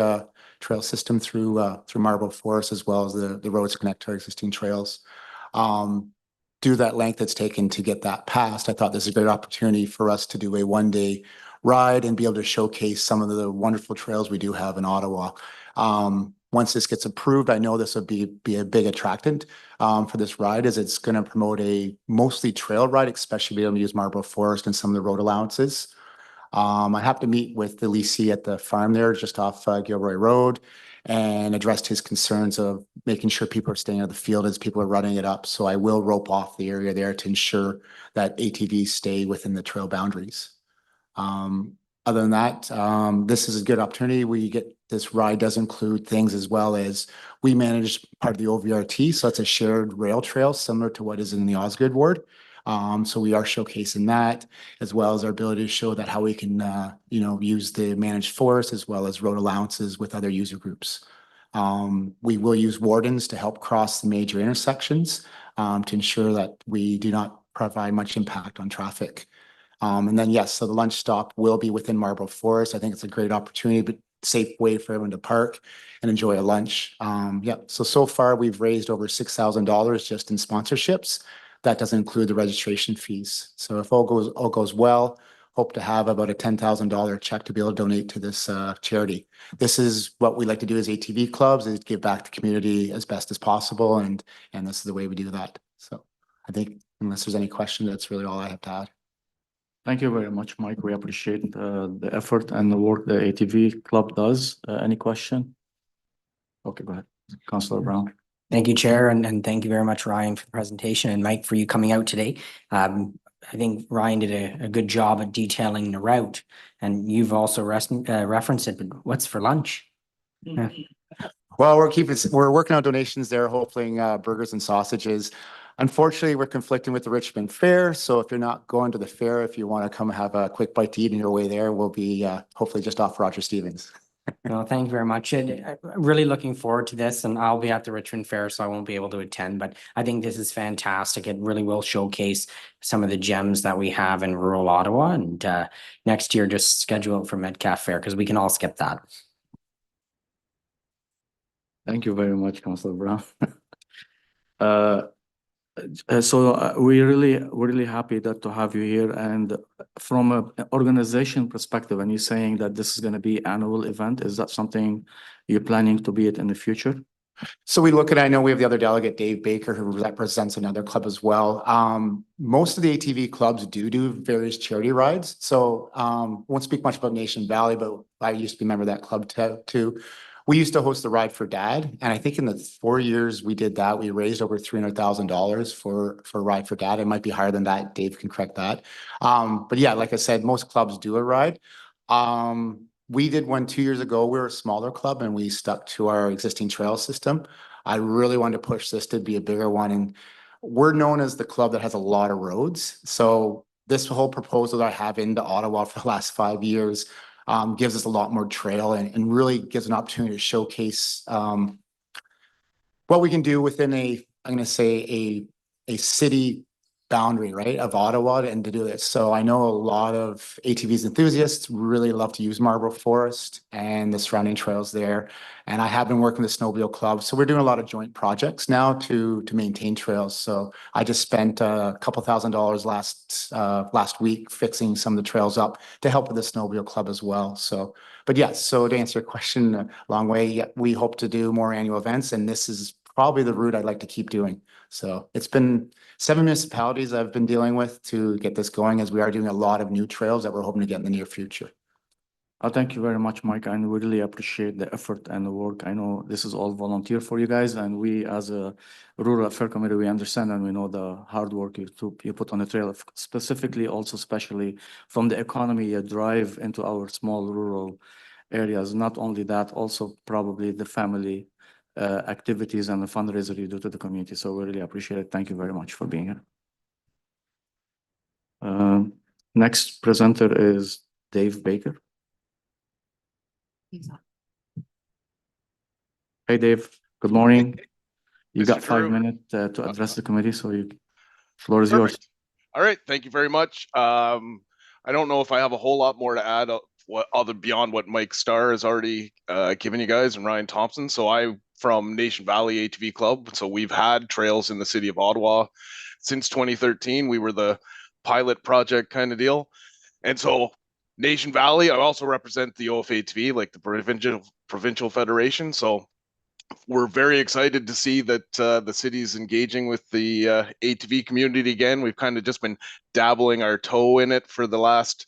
H: trail system through Marble Forest, as well as the roads connect to our existing trails. Due to that length it's taken to get that passed, I thought this is a great opportunity for us to do a one-day ride and be able to showcase some of the wonderful trails we do have in Ottawa. Once this gets approved, I know this will be a big attractant for this ride, as it's going to promote a mostly trail ride, especially being able to use Marble Forest and some of the road allowances. I have to meet with the leasee at the farm there just off Gilroy Road and addressed his concerns of making sure people are staying out of the field as people are running it up. So I will rope off the area there to ensure that ATVs stay within the trail boundaries. Other than that, this is a good opportunity. This ride does include things as well as we manage part of the OVRT. So it's a shared rail trail similar to what is in the Osgood ward. So we are showcasing that, as well as our ability to show that how we can, use the managed forest as well as road allowances with other user groups. We will use wardens to help cross the major intersections to ensure that we do not provide much impact on traffic. And then, yes, so the lunch stop will be within Marble Forest. I think it's a great opportunity, but safe way for everyone to park and enjoy a lunch. So far we've raised over $6,000 just in sponsorships. That doesn't include the registration fees. So if all goes well, hope to have about a $10,000 check to be able to donate to this charity. This is what we like to do as ATV clubs, is give back to the community as best as possible, and this is the way we do that. So I think unless there's any question, that's really all I have to add.
A: Thank you very much, Mike. We appreciate the effort and the work the ATV club does. Any question? Okay, go ahead. Councillor Brown.
C: Thank you, Chair, and thank you very much, Ryan, for the presentation, and Mike, for you coming out today. I think Ryan did a good job at detailing the route, and you've also referenced it, but what's for lunch? Yeah.
H: Well, we're working on donations there, hopefully burgers and sausages. Unfortunately, we're conflicting with the Richmond Fair. So if you're not going to the fair, if you want to come have a quick bite to eat on your way there, we'll be hopefully just off Roger Stevens.
C: Well, thank you very much. I'm really looking forward to this, and I'll be at the Richmond Fair, so I won't be able to attend, but I think this is fantastic. It really will showcase some of the gems that we have in rural Ottawa, and next year just schedule it for Metcalf Fair, because we can all skip that.
A: Thank you very much, Councillor Brown. We're really happy to have you here. And from an organization perspective, and you're saying that this is going to be annual event, is that something you're planning to be it in the future?
H: So we look at, I know we have the other delegate, Dave Baker, who represents another club as well. Most of the ATV clubs do various charity rides. So won't speak much about Nation Valley, but I used to be a member of that club too. We used to host the Ride for Dad, and I think in the 4 years we did that, we raised over $300,000 for Ride for Dad. It might be higher than that. Dave can correct that. But yeah, like I said, most clubs do a ride. We did one 2 years ago. We're a smaller club and we stuck to our existing trail system. I really wanted to push this to be a bigger one, and we're known as the club that has a lot of roads. So this whole proposal that I have into Ottawa for the last 5 years gives us a lot more trail and really gives an opportunity to showcase what we can do within I'm going to say a city boundary, right, of Ottawa, and to do this. So I know a lot of ATVs enthusiasts really love to use Marble Forest and the surrounding trails there. And I have been working with the Snowmobile Club. So we're doing a lot of joint projects now to maintain trails. So I just spent a couple $1,000 last week fixing some of the trails up to help with the Snowmobile Club as well. So, but yes, so to answer your question a long way, yeah, we hope to do more annual events, and this is probably the route I'd like to keep doing. So it's been 7 municipalities I've been dealing with to get this going, as we are doing a lot of new trails that we're hoping to get in the near future.
A: Thank you very much, Mike. I really appreciate the effort and the work. I know this is all volunteer for you guys, and we as a rural affair committee, we understand and we know the hard work you put on the trail, specifically also especially from the economy you drive into our small rural areas. Not only that, also probably the family activities and the fundraiser you do to the community. So we really appreciate it. Thank you very much for being here. Next presenter is Dave Baker. Hey, Dave. Good morning. You got 5 minutes to address the committee, so floor is yours.
I: All right. Thank you very much. I don't know if I have a whole lot more to add what other beyond what Mike Starr has already given you guys and Ryan Thompson. So I from Nation Valley ATV Club. So we've had trails in the city of Ottawa since 2013. We were the pilot project kind of deal. And so Nation Valley, I also represent the OFATV, like the provincial federation. So we're very excited to see that the city's engaging with the ATV community again. We've kind of just been dabbling our toe in it for the last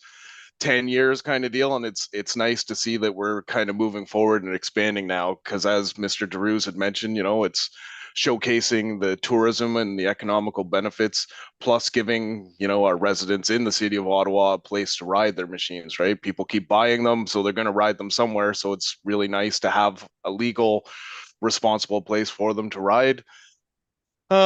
I: 10 years kind of deal, and it's nice to see that we're kind of moving forward and expanding now, because as Mr. DeRuse had mentioned, it's showcasing the tourism and the economical benefits, plus giving our residents in the city of Ottawa a place to ride their machines, right? People keep buying them, so they're going to ride them somewhere, so it's really nice to have a legal responsible place for them to ride. What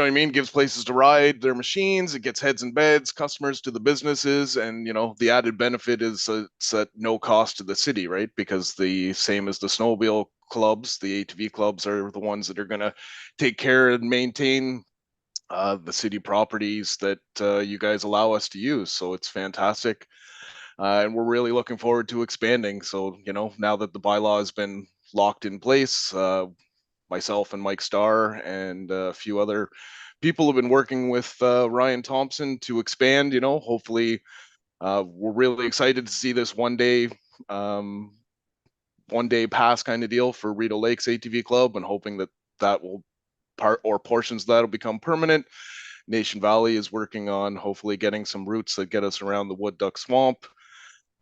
I: I mean? Gives places to ride their machines, it gets heads and beds, customers to the businesses, and the added benefit is it's at no cost to the city, right? Because the same as the snowmobile clubs, the ATV clubs are the ones that are going to take care and maintain the city properties that you guys allow us to use. So it's fantastic. And we're really looking forward to expanding. So, now that the bylaw has been locked in place, myself and Mike Starr and a few other people have been working with Ryan Thompson to expand. Hopefully, we're really excited to see this one day pass kind of deal for Rideau Lakes ATV Club, and hoping that will portions of that will become permanent. Nation Valley is working on hopefully getting some routes that get us around the Wood Duck Swamp.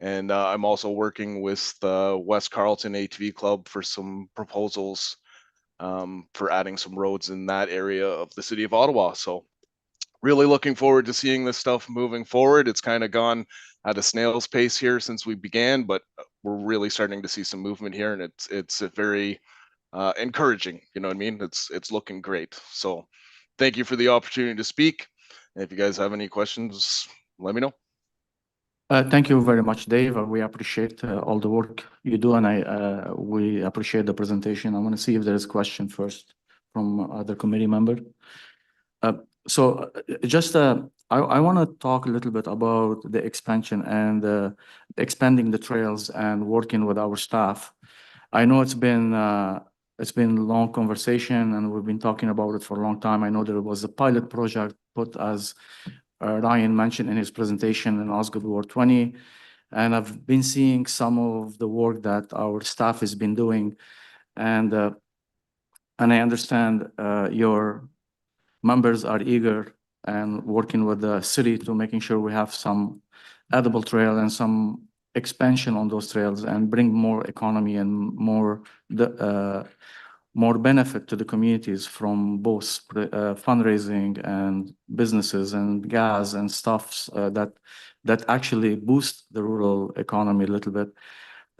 I: And I'm also working with the West Carleton ATV Club for some proposals for adding some roads in that area of the city of Ottawa. So really looking forward to seeing this stuff moving forward. It's kind of gone at a snail's pace here since we began, but we're really starting to see some movement here, and it's a very encouraging. You know what I mean? It's looking great. So thank you for the opportunity to speak. And if you guys have any questions, let me know.
A: Thank you very much, Dave. We appreciate all the work you do, and we appreciate the presentation. I want to see if there is a question first from other committee member. I want to talk a little bit about the expansion and expanding the trails and working with our staff. I know it's been a long conversation, and we've been talking about it for a long time. I know there was a pilot project put, as Ryan mentioned in his presentation, in Osgood Ward 20, and I've been seeing some of the work that our staff has been doing, and I understand your members are eager and working with the city to making sure we have some edible trail and some expansion on those trails and bring more economy and more benefit to the communities from both fundraising and businesses and gas and stuffs that actually boost the rural economy a little bit.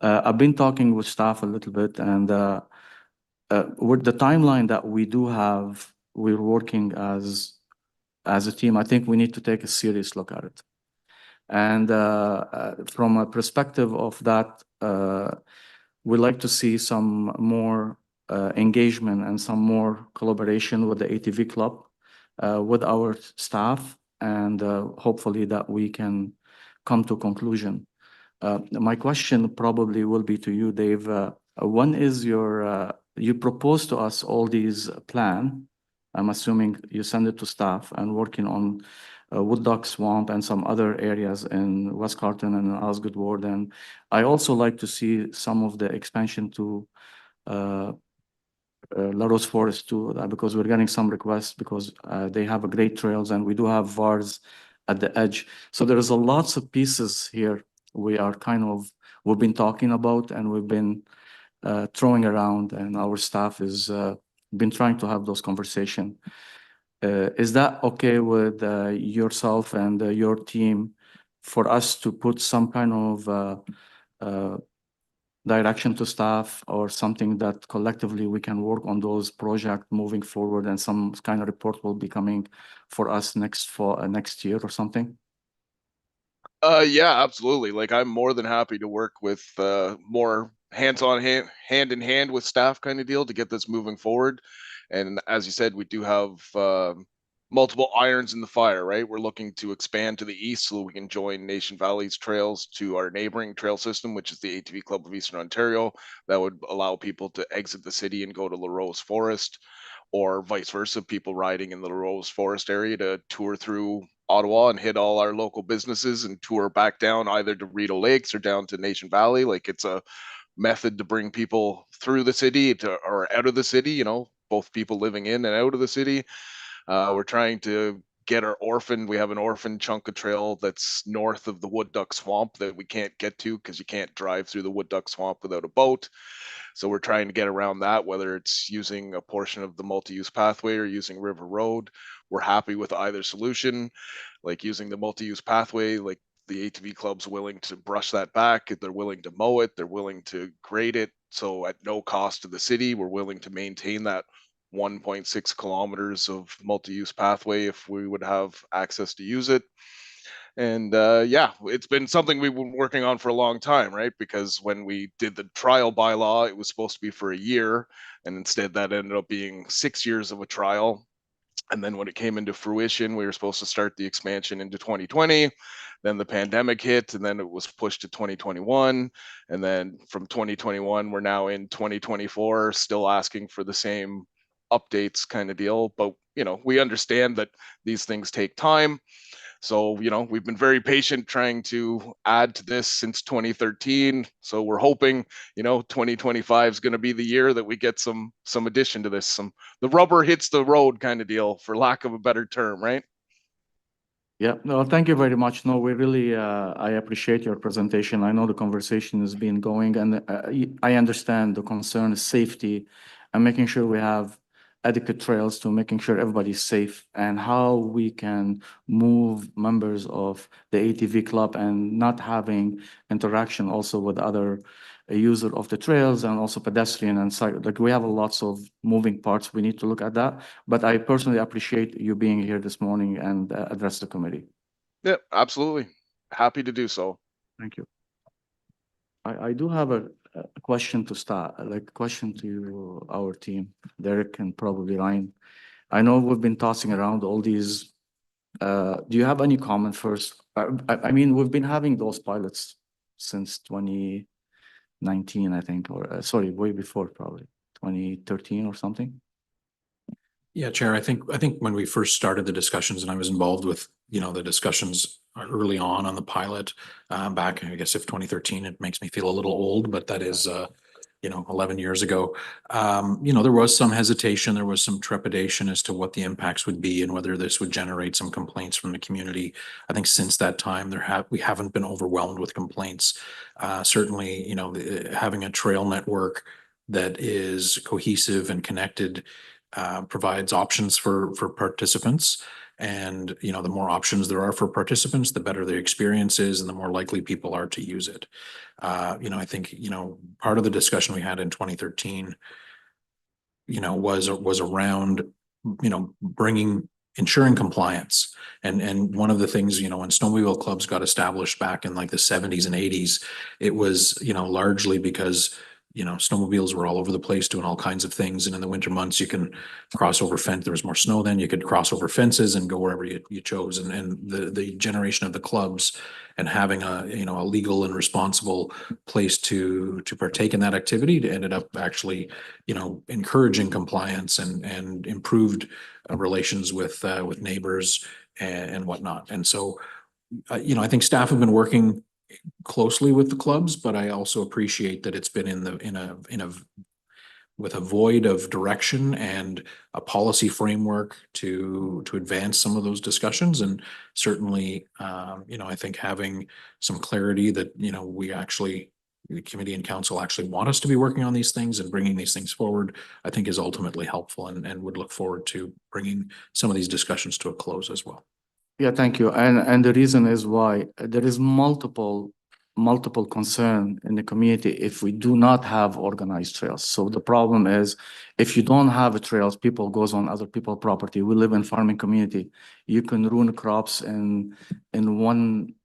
A: I've been talking with staff a little bit, and with the timeline that we do have, we're working as a team. I think we need to take a serious look at it. And from a perspective of that, we'd like to see some more engagement and some more collaboration with the ATV club, with our staff, and hopefully that we can come to a conclusion. My question probably will be to you, Dave. When is you propose to us all these plan? I'm assuming you send it to staff and working on Wood Duck Swamp and some other areas in West Carleton and Osgood Ward. And I also like to see some of the expansion to La Rose Forest too, because we're getting some requests because they have a great trails, and we do have VARs at the edge. So there's a lots of pieces here we've been talking about, and we've been throwing around, and our staff is been trying to have those conversations. Is that okay with yourself and your team for us to put some kind of direction to staff or something that collectively we can work on those projects moving forward, and some kind of report will be coming for us next year or something?
I: Yeah, absolutely. Like, I'm more than happy to work with more hands-on, hand in hand with staff kind of deal to get this moving forward. And as you said, we do have multiple irons in the fire, right? We're looking to expand to the east so we can join Nation Valley's trails to our neighboring trail system, which is the ATV Club of Eastern Ontario. That would allow people to exit the city and go to La Rose Forest, or vice versa, people riding in the La Rose Forest area to tour through Ottawa and hit all our local businesses and tour back down either to Rideau Lakes or down to Nation Valley. Like, it's a method to bring people through the city to, or out of the city, you know, both people living in and out of the city. We're trying to get our orphan. We have an orphan chunk of trail that's north of the Wood Duck Swamp that we can't get to because you can't drive through the Wood Duck Swamp without a boat. So we're trying to get around that, whether it's using a portion of the multi-use pathway or using River Road. We're happy with either solution, like using the multi-use pathway, like the ATV club's willing to brush that back. They're willing to mow it. They're willing to grade it. So at no cost to the city, we're willing to maintain that 1.6 kilometers of multi-use pathway if we would have access to use it. And yeah, it's been something we've been working on for a long time, right? Because when we did the trial bylaw, it was supposed to be for a year, and instead that ended up being 6 years of a trial. And then when it came into fruition, we were supposed to start the expansion into 2020. Then the pandemic hit, and then it was pushed to 2021. And then from 2021, we're now in 2024, still asking for the same updates kind of deal. But, you know, we understand that these things take time. So, you know, we've been very patient trying to add to this since 2013. So we're hoping, you know, 2025 is going to be the year that we get some addition to this, the rubber hits the road kind of deal, for lack of a better term, right?
A: Yeah, no, thank you very much. No, we really, I appreciate your presentation. I know the conversation has been going, and I understand the concern is safety and making sure we have adequate trails to making sure everybody's safe, and how we can move members of the ATV club and not having interaction also with other user of the trails and also pedestrian and cycle. Like, we have lots of moving parts. We need to look at that. But I personally appreciate you being here this morning and address the committee.
I: Yeah, absolutely. Happy to do so.
A: Thank you. I do have a question to start, like a question to our team, Derek and probably Ryan. I know we've been tossing around all these. Do you have any comment first? I mean, we've been having those pilots since 2019, I think, or sorry, way before, probably 2013 or something.
F: Yeah, Chair, I think when we first started the discussions, and I was involved with, you know, the discussions early on the pilot, back, I guess if 2013, it makes me feel a little old, but that is, you know, 11 years ago. You know, there was some hesitation, there was some trepidation as to what the impacts would be and whether this would generate some complaints from the community. I think since that time, we haven't been overwhelmed with complaints. Certainly, you know, having a trail network that is cohesive and connected provides options for participants. And, you know, the more options there are for participants, the better the experience is and the more likely people are to use it. You know, I think, you know, part of the discussion we had in 2013, you know, was around, you know, ensuring compliance. And one of the things, you know, when snowmobile clubs got established back in like the 70s and 80s, it was, you know, largely because, you know, snowmobiles were all over the place doing all kinds of things. And in the winter months, you can cross over fence. There was more snow then. You could cross over fences and go wherever you chose. And the generation of the clubs and having a, you know, a legal and responsible place to partake in that activity ended up actually, you know, encouraging compliance and improved relations with neighbors and whatnot. And so, you know, I think staff have been working closely with the clubs, but I also appreciate that it's been with a void of direction and a policy framework to advance some of those discussions. And certainly, you know, I think having some clarity that, you know, the committee and council actually want us to be working on these things and bringing these things forward, I think is ultimately helpful, and would look forward to bringing some of these discussions to a close as well.
A: Yeah, thank you. And the reason is why there is multiple concern in the community if we do not have organized trails. So the problem is, if you don't have a trails, people goes on other people's property. We live in farming community. You can ruin crops in one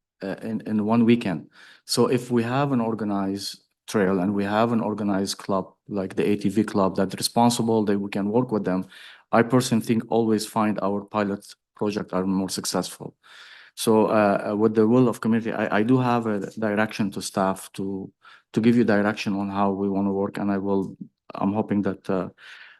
A: weekend. So if we have an organized trail and we have an organized club like the ATV club that's responsible, that we can work with them, I personally think always find our pilot project are more successful. So with the will of community, I do have a direction to staff to give you direction on how we want to work, and I'm hoping that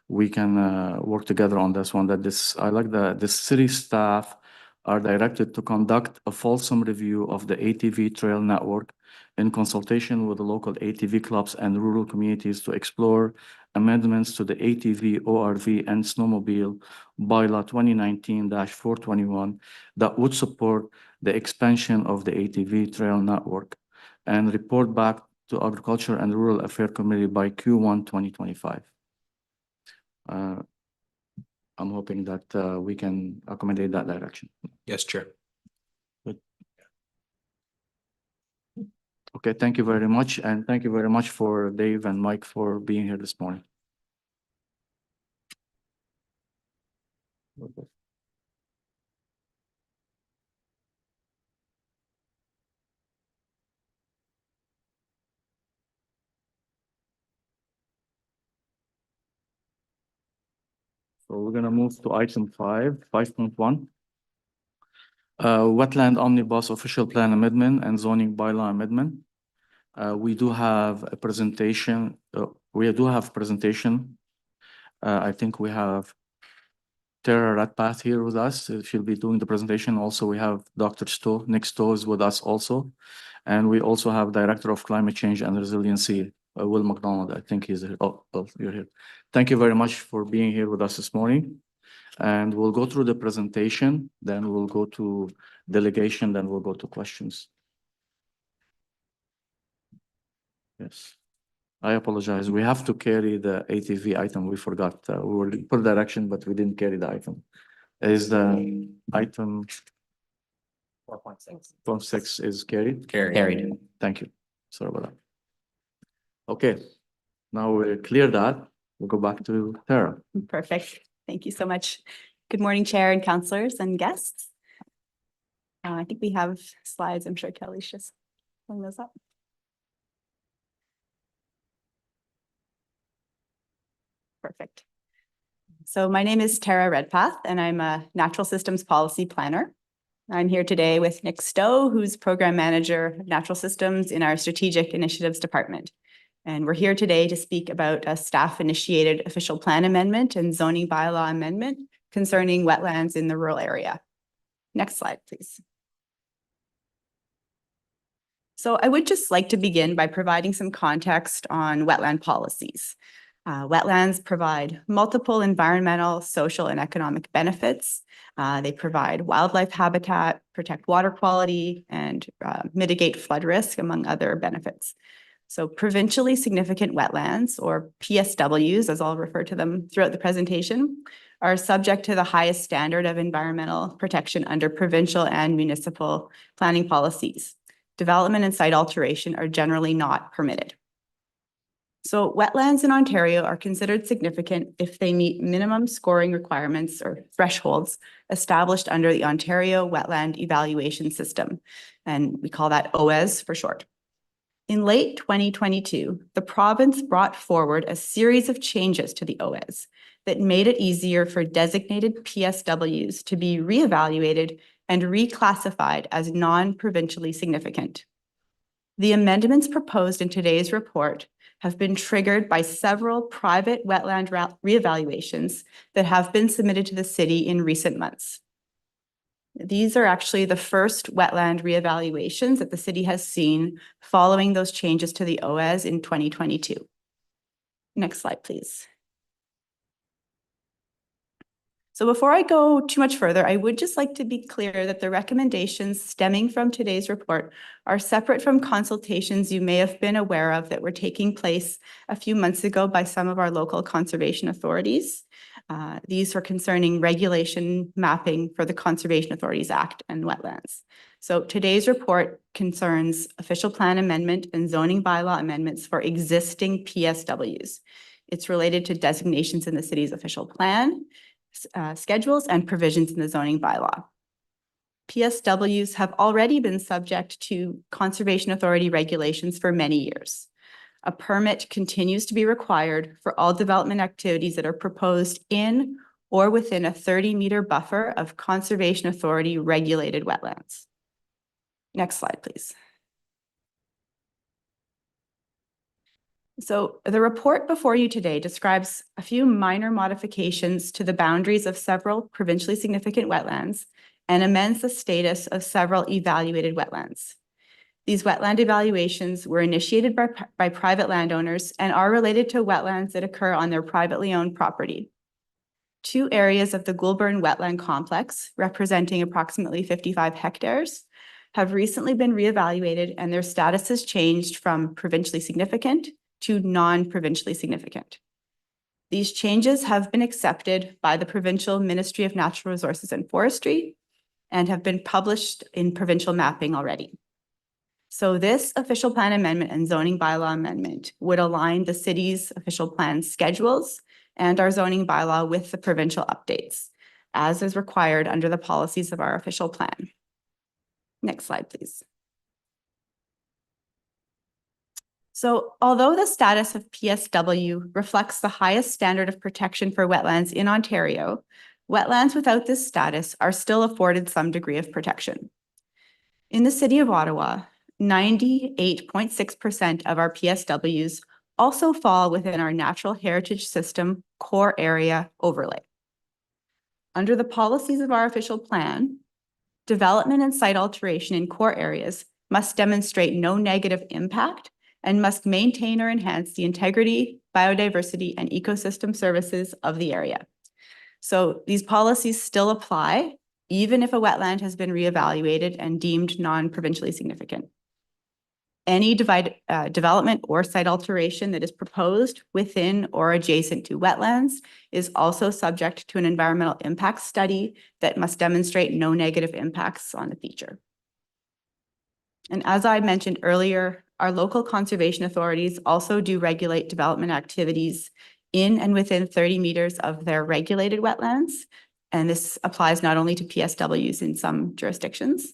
A: we can work together on this one. That the city staff are directed to conduct a fulsome review of the ATV trail network in consultation with the local ATV clubs and rural communities to explore amendments to the ATV, ORV, and snowmobile bylaw 2019-421 that would support the expansion of the ATV trail network and report back to Agriculture and Rural Affairs Committee by Q1 2025. I'm hoping that we can accommodate that direction.
F: Yes, Chair.
A: Okay, thank you very much. And thank you very much for Dave and Mike for being here this morning. So we're gonna move to item 5.1. Wetland Omnibus Official Plan Amendment and Zoning Bylaw Amendment. We do have a presentation. I think we have Tara Ratpath here with us. She'll be doing the presentation. Also, we have Dr. Stowe, Nick Stowe is with us also. And we also have Director of Climate Change and Resiliency, Will McDonald. I think he's here. Oh, you're here. Thank you very much for being here with us this morning. And we'll go through the presentation, then we'll go to delegation, then we'll go to questions. Yes. I apologize. We have to carry the ATV item. We forgot. We were put direction, but we didn't carry the item. Is the item 4.6 is carried?
C: Carried.
A: Thank you. Sorry about that. Okay. Now we clear that. We'll go back to Tara.
J: Perfect. Thank you so much. Good morning, Chair and councillors and guests. I think we have slides. I'm sure Kelly's just pulling those up. Perfect. So my name is Tara Redpath, and I'm a Natural Systems Policy Planner. I'm here today with Nick Stowe, who's Program Manager of Natural Systems in our Strategic Initiatives Department. And we're here today to speak about a staff-initiated official plan amendment and zoning bylaw amendment concerning wetlands in the rural area. Next slide, please. So I would just like to begin by providing some context on wetland policies. Wetlands provide multiple environmental, social, and economic benefits. They provide wildlife habitat, protect water quality, and mitigate flood risk, among other benefits. So provincially significant wetlands, or PSWs, as I'll refer to them throughout the presentation, are subject to the highest standard of environmental protection under provincial and municipal planning policies. Development and site alteration are generally not permitted. So wetlands in Ontario are considered significant if they meet minimum scoring requirements or thresholds established under the Ontario Wetland Evaluation System, and we call that OES for short. In late 2022, the province brought forward a series of changes to the OES that made it easier for designated PSWs to be reevaluated and reclassified as non-provincially significant. The amendments proposed in today's report have been triggered by several private wetland reevaluations that have been submitted to the city in recent months. These are actually the first wetland reevaluations that the city has seen following those changes to the OES in 2022. Next slide, please. So before I go too much further, I would just like to be clear that the recommendations stemming from today's report are separate from consultations you may have been aware of that were taking place a few months ago by some of our local conservation authorities. These are concerning regulation mapping for the Conservation Authorities Act and wetlands. So today's report concerns official plan amendment and zoning bylaw amendments for existing PSWs. It's related to designations in the city's official plan, schedules, and provisions in the zoning bylaw. PSWs have already been subject to Conservation Authority regulations for many years. A permit continues to be required for all development activities that are proposed in or within a 30-meter buffer of Conservation Authority regulated wetlands. Next slide, please. So the report before you today describes a few minor modifications to the boundaries of several provincially significant wetlands and amends the status of several evaluated wetlands. These wetland evaluations were initiated by private landowners and are related to wetlands that occur on their privately owned property. 2 areas of the Goulburn Wetland Complex, representing approximately 55 hectares, have recently been reevaluated and their status has changed from provincially significant to non-provincially significant. These changes have been accepted by the Provincial Ministry of Natural Resources and Forestry and have been published in provincial mapping already. So this official plan amendment and zoning bylaw amendment would align the city's official plan schedules and our zoning bylaw with the provincial updates, as is required under the policies of our official plan. Next slide, please. So although the status of PSW reflects the highest standard of protection for wetlands in Ontario, wetlands without this status are still afforded some degree of protection. In the city of Ottawa, 98.6% of our PSWs also fall within our Natural Heritage System core area overlay. Under the policies of our official plan, development and site alteration in core areas must demonstrate no negative impact and must maintain or enhance the integrity, biodiversity, and ecosystem services of the area. So these policies still apply, even if a wetland has been reevaluated and deemed non-provincially significant. Any development or site alteration that is proposed within or adjacent to wetlands is also subject to an environmental impact study that must demonstrate no negative impacts on the feature. And as I mentioned earlier, our local conservation authorities also do regulate development activities in and within 30 meters of their regulated wetlands. And this applies not only to PSWs in some jurisdictions.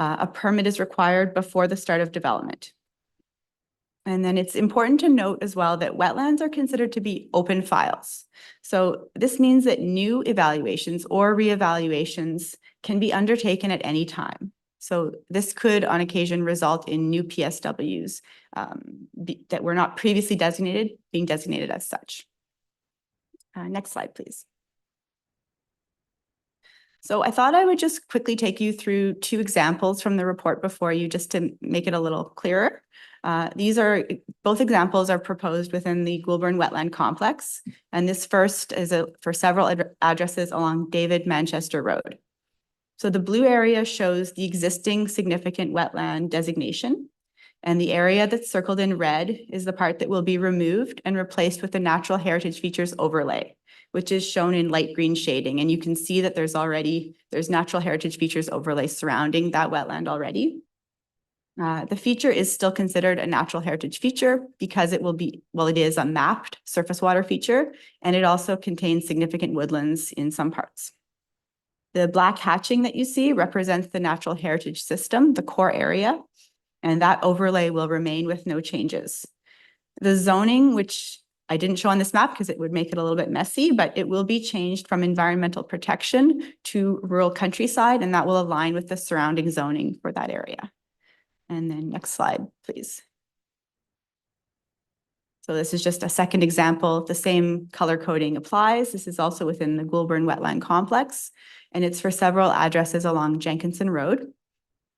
J: A permit is required before the start of development. And then it's important to note as well that wetlands are considered to be open files. So this means that new evaluations or reevaluations can be undertaken at any time. So this could on occasion result in new PSWs that were not previously designated, being designated as such. Next slide, please. So I thought I would just quickly take you through 2 examples from the report before you just to make it a little clearer. Both examples are proposed within the Goulburn Wetland Complex. And this first is for several addresses along David Manchester Road. So the blue area shows the existing significant wetland designation. And the area that's circled in red is the part that will be removed and replaced with the Natural Heritage Features overlay, which is shown in light green shading. And you can see that there's Natural Heritage Features overlay surrounding that wetland already. The feature is still considered a natural heritage feature because it is a mapped surface water feature, and it also contains significant woodlands in some parts. The black hatching that you see represents the Natural Heritage System, the core area, and that overlay will remain with no changes. The zoning, which I didn't show on this map because it would make it a little bit messy, but it will be changed from environmental protection to rural countryside, and that will align with the surrounding zoning for that area. And then next slide, please. So this is just a second example. The same color coding applies. This is also within the Goulburn Wetland Complex, and it's for several addresses along Jenkinson Road.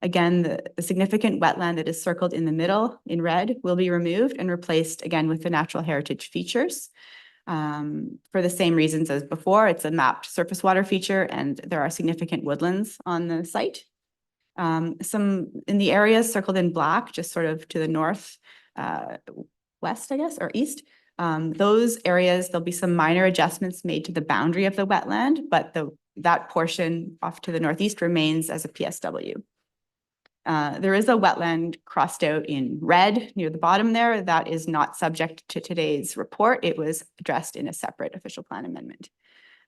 J: Again, the significant wetland that is circled in the middle in red will be removed and replaced again with the natural heritage features. For the same reasons as before, it's a mapped surface water feature and there are significant woodlands on the site. Some in the areas circled in black, just sort of to the north, west, I guess, or east. Those areas, there'll be some minor adjustments made to the boundary of the wetland, but that portion off to the northeast remains as a PSW. There is a wetland crossed out in red near the bottom there. That is not subject to today's report. It was addressed in a separate official plan amendment.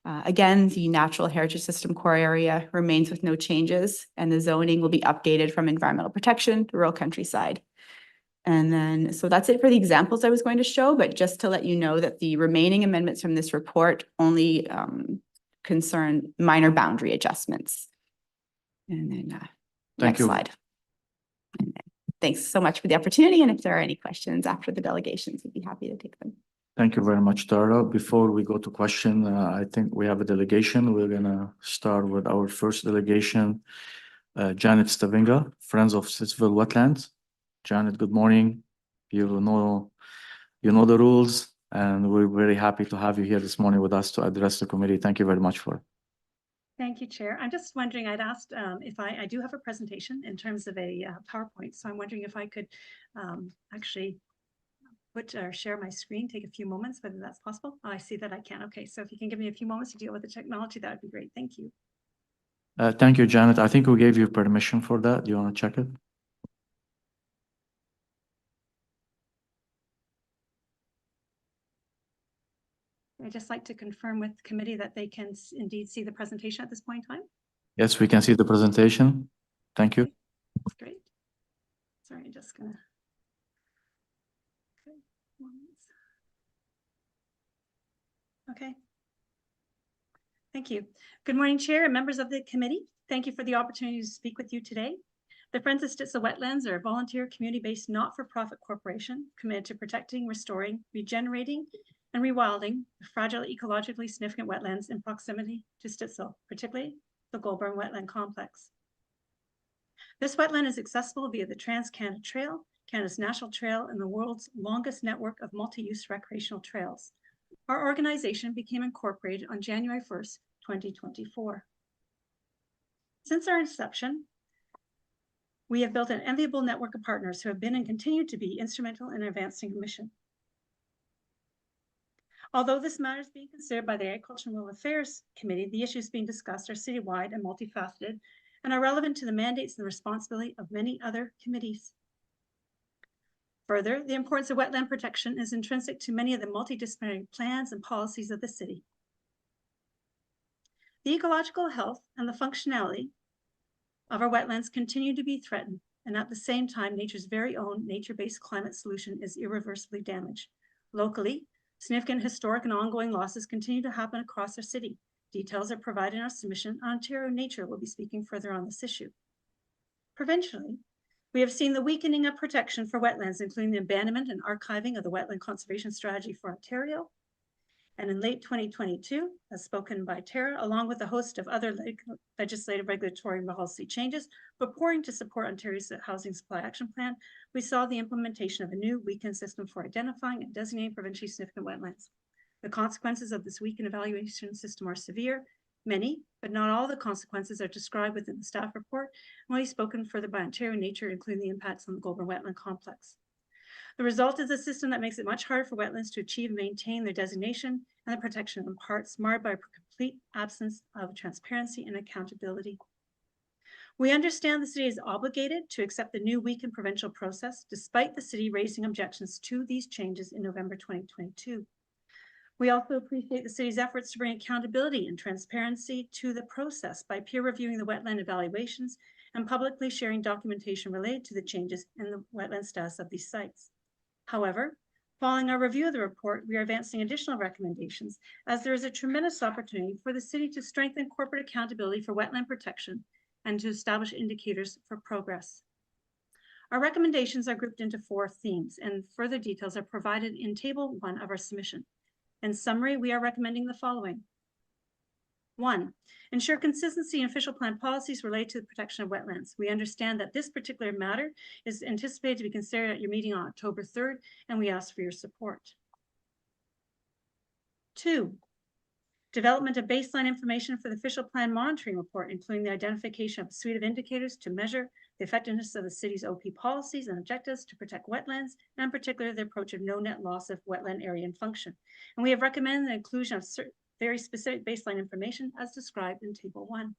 J: Again, the Natural Heritage System core area remains with no changes, and the zoning will be updated from environmental protection to rural countryside. And then, so that's it for the examples I was going to show, but just to let you know that the remaining amendments from this report only concern minor boundary adjustments. And then
A: Thank
J: next
A: you.
J: slide. And then, thanks so much for the opportunity. And if there are any questions after the delegations, we'd be happy to take them.
A: Thank you very much, Tara. Before we go to question, I think we have a delegation. We're gonna start with our first delegation, Janet Stavinga, Friends of Stittsville Wetlands. Janet, good morning. You know the rules, and we're very happy to have you here this morning with us to address the committee. Thank you very much for it.
K: Thank you, Chair. I'm just wondering, I'd asked if I do have a presentation in terms of a PowerPoint, so I'm wondering if I could actually put or share my screen, take a few moments, whether that's possible. Oh, I see that I can. Okay, so if you can give me a few moments to deal with the technology, that would be great. Thank you.
A: Thank you, Janet. I think we gave you permission for that. Do you want to check it?
K: I'd just like to confirm with the committee that they can indeed see the presentation at this point in time.
A: Yes, we can see the presentation. Thank you.
K: That's great. Sorry, I'm just gonna. Okay. Okay. Thank you. Good morning, Chair and members of the committee. Thank you for the opportunity to speak with you today. The Friends of Stittsville Wetlands are a volunteer community-based not-for-profit corporation committed to protecting, restoring, regenerating, and rewilding fragile ecologically significant wetlands in proximity to Stittsville, particularly the Goulburn Wetland Complex. This wetland is accessible via the Trans-Canada Trail, Canada's national trail, and the world's longest network of multi-use recreational trails. Our organization became incorporated on January 1st, 2024. Since our inception, we have built an enviable network of partners who have been and continue to be instrumental in advancing the mission. Although this matter is being considered by the Agriculture and Rural Affairs Committee, the issues being discussed are citywide and multifaceted and are relevant to the mandates and the responsibility of many other committees. Further, the importance of wetland protection is intrinsic to many of the multidisciplinary plans and policies of the city. The ecological health and the functionality of our wetlands continue to be threatened, and at the same time, nature's very own nature-based climate solution is irreversibly damaged. Locally, significant historic and ongoing losses continue to happen across our city. Details are provided in our submission. Ontario Nature will be speaking further on this issue. Provincially, we have seen the weakening of protection for wetlands, including the abandonment and archiving of the Wetland Conservation Strategy for Ontario. And in late 2022, as spoken by Tara, along with a host of other legislative, regulatory, and policy changes purporting to support Ontario's Housing Supply Action Plan, we saw the implementation of a new weakened system for identifying and designating provincially significant wetlands. The consequences of this weakened evaluation system are severe. Many, but not all the consequences are described within the staff report, and will be spoken further by Ontario Nature, including the impacts on the Goulburn Wetland Complex. The result is a system that makes it much harder for wetlands to achieve and maintain their designation and the protection of parts, marred by a complete absence of transparency and accountability. We understand the city is obligated to accept the new weakened provincial process, despite the city raising objections to these changes in November 2022. We also appreciate the city's efforts to bring accountability and transparency to the process by peer reviewing the wetland evaluations and publicly sharing documentation related to the changes in the wetland status of these sites. However, following our review of the report, we are advancing additional recommendations as there is a tremendous opportunity for the city to strengthen corporate accountability for wetland protection and to establish indicators for progress. Our recommendations are grouped into 4 themes, and further details are provided in Table 1 of our submission. In summary, we are recommending the following. 1, ensure consistency in official plan policies related to the protection of wetlands. We understand that this particular matter is anticipated to be considered at your meeting on October 3rd, and we ask for your support. 2, development of baseline information for the official plan monitoring report, including the identification of a suite of indicators to measure the effectiveness of the city's OP policies and objectives to protect wetlands, and in particular, the approach of no net loss of wetland area and function. And we have recommended the inclusion of certain very specific baseline information as described in Table 1.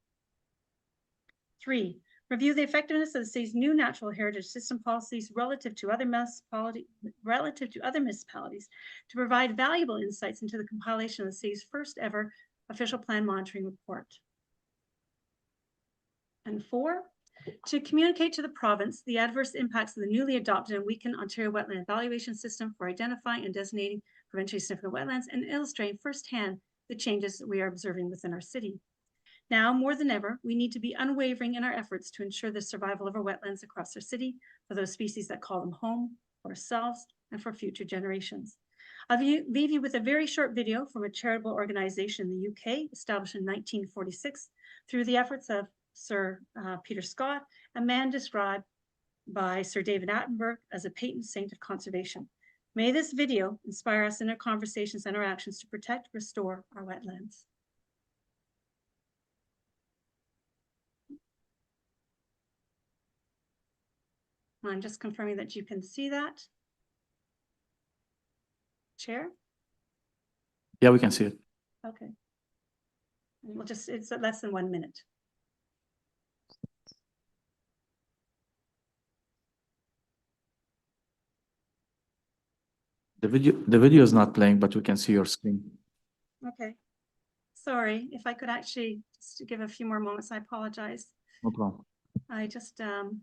K: 3, review the effectiveness of the city's new natural heritage system policies relative to other municipalities to provide valuable insights into the compilation of the city's first ever official plan monitoring report. And 4, to communicate to the province the adverse impacts of the newly adopted and weakened Ontario Wetland Evaluation System for identifying and designating provincially significant wetlands and illustrating firsthand the changes that we are observing within our city. Now, more than ever, we need to be unwavering in our efforts to ensure the survival of our wetlands across our city for those species that call them home, for ourselves, and for future generations. I'll leave you with a very short video from a charitable organization in the UK, established in 1946 through the efforts of Sir Peter Scott, a man described by Sir David Attenborough as a patron saint of conservation. May this video inspire us in our conversations and our actions to protect, restore our wetlands. I'm just confirming that you can see that. Chair?
A: Yeah, we can see it.
K: Okay. And we'll just, it's less than 1 minute.
A: The video is not playing, but we can see your screen.
K: Okay. Sorry, if I could actually just give a few more moments, I apologize.
A: No problem.
K: I just, actually,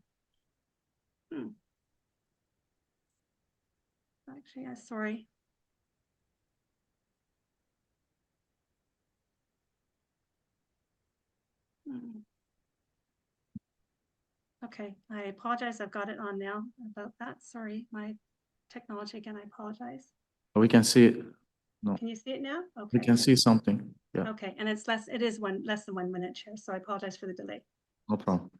K: I'm sorry. Okay, I apologize. I've got it on now about that. Sorry, my technology again, I apologize.
A: We can see it. No,
K: Can you see it now?
A: we
K: Okay.
A: can see something. Yeah,
K: Okay, and it's less, it is less than 1 minute, Chair, so I apologize for the delay.
A: no problem.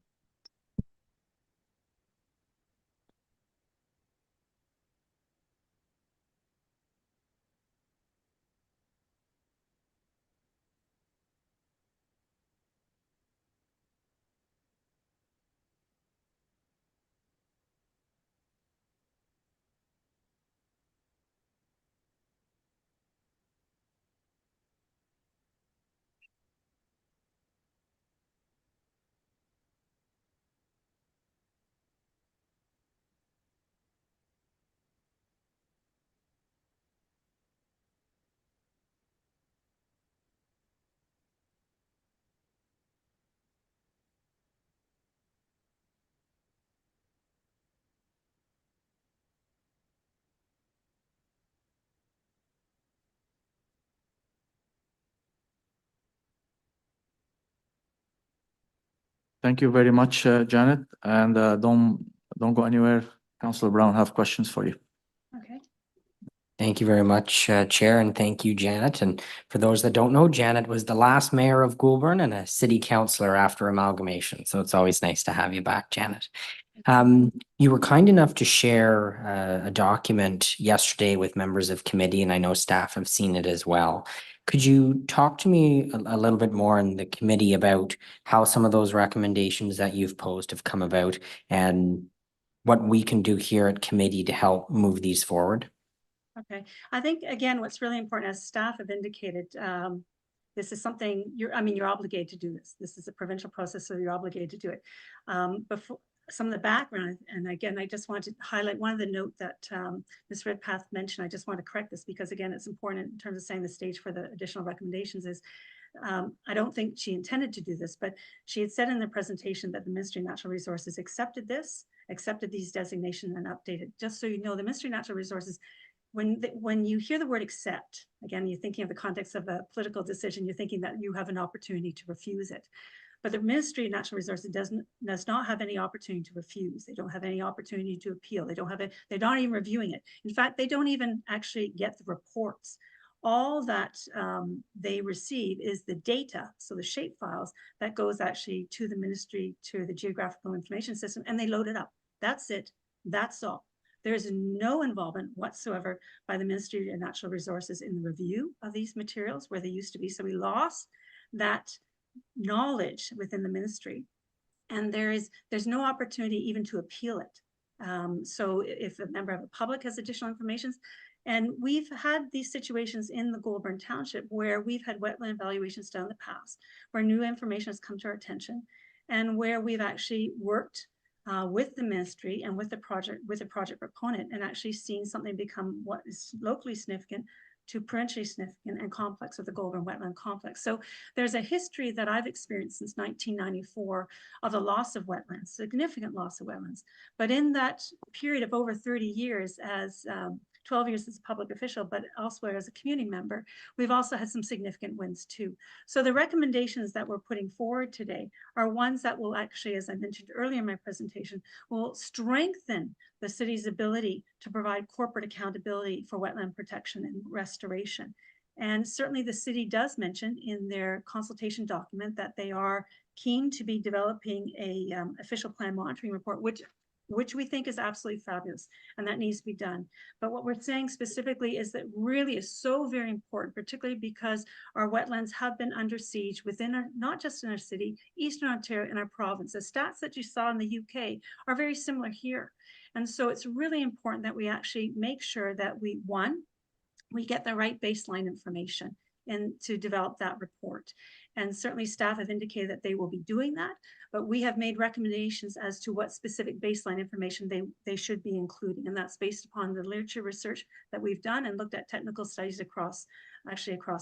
A: Thank you very much, Janet, and don't go anywhere. Councillor Brown have questions for you.
K: Okay.
C: Thank you very much, Chair, and thank you, Janet. And for those that don't know, Janet was the last mayor of Goulburn and a city councillor after amalgamation. So it's always nice to have you back, Janet. You were kind enough to share a document yesterday with members of committee, and I know staff have seen it as well. Could you talk to me a little bit more in the committee about how some of those recommendations that you've posed have come about and what we can do here at committee to help move these forward?
K: Okay, I think, again, what's really important, as staff have indicated, this is something you're obligated to do this. This is a provincial process, so you're obligated to do it. Before some of the background, and again, I just want to highlight one of the note that Ms. Redpath mentioned. I just want to correct this because, again, it's important in terms of setting the stage for the additional recommendations is, I don't think she intended to do this, but she had said in the presentation that the Ministry of Natural Resources accepted these designations and updated. Just so you know, the Ministry of Natural Resources, when you hear the word accept, again, you're thinking of the context of a political decision, you're thinking that you have an opportunity to refuse it. But the Ministry of Natural Resources does not have any opportunity to refuse. They don't have any opportunity to appeal. They're not even reviewing it. In fact, they don't even actually get the reports. All that they receive is the data, so the shape files that goes actually to the ministry, to the geographical information system, and they load it up. That's it. That's all. There is no involvement whatsoever by the Ministry of Natural Resources in the review of these materials where they used to be. So we lost that knowledge within the ministry, and there's no opportunity even to appeal it. So if a member of the public has additional information, and we've had these situations in the Goulburn Township where we've had wetland evaluations done in the past, where new information has come to our attention, and where we've actually worked with the ministry and with the project proponent, and actually seen something become what is locally significant to provincially significant and complex of the Goulburn Wetland Complex. So there's a history that I've experienced since 1994 of the loss of wetlands, significant loss of wetlands. But in that period of over 30 years, as 12 years as a public official, but elsewhere as a community member, we've also had some significant wins too. So the recommendations that we're putting forward today are ones that will actually, as I mentioned earlier in my presentation, will strengthen the city's ability to provide corporate accountability for wetland protection and restoration. And certainly the city does mention in their consultation document that they are keen to be developing a official plan monitoring report, which we think is absolutely fabulous, and that needs to be done. But what we're saying specifically is that really is so very important, particularly because our wetlands have been under siege within our, not just in our city, Eastern Ontario and our province. The stats that you saw in the UK are very similar here. And so it's really important that we actually make sure that we get the right baseline information and to develop that report. And certainly staff have indicated that they will be doing that, but we have made recommendations as to what specific baseline information they should be including. And that's based upon the literature research that we've done and looked at technical studies across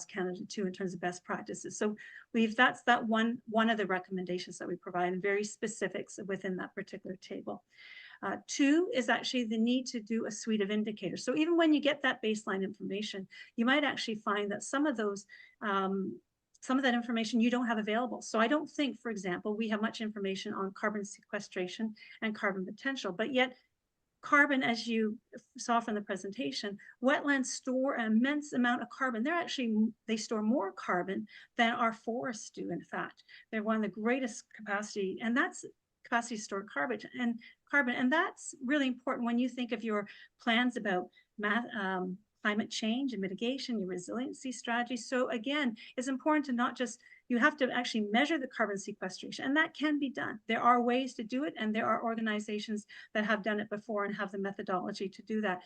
K: Canada too, in terms of best practices. So that's one of the recommendations that we provide, and very specifics within that particular table. Two is actually the need to do a suite of indicators. So even when you get that baseline information, you might actually find that some of that information you don't have available. So I don't think, for example, we have much information on carbon sequestration and carbon potential, but yet carbon, as you saw from the presentation, wetlands store an immense amount of carbon. They store more carbon than our forests do, in fact. They're one of the greatest capacity, and that's capacity to store carbon. And that's really important when you think of your plans about climate change and mitigation, your resiliency strategy. So again, it's important to not just, you have to actually measure the carbon sequestration, and that can be done. There are ways to do it, and there are organizations that have done it before and have the methodology to do that.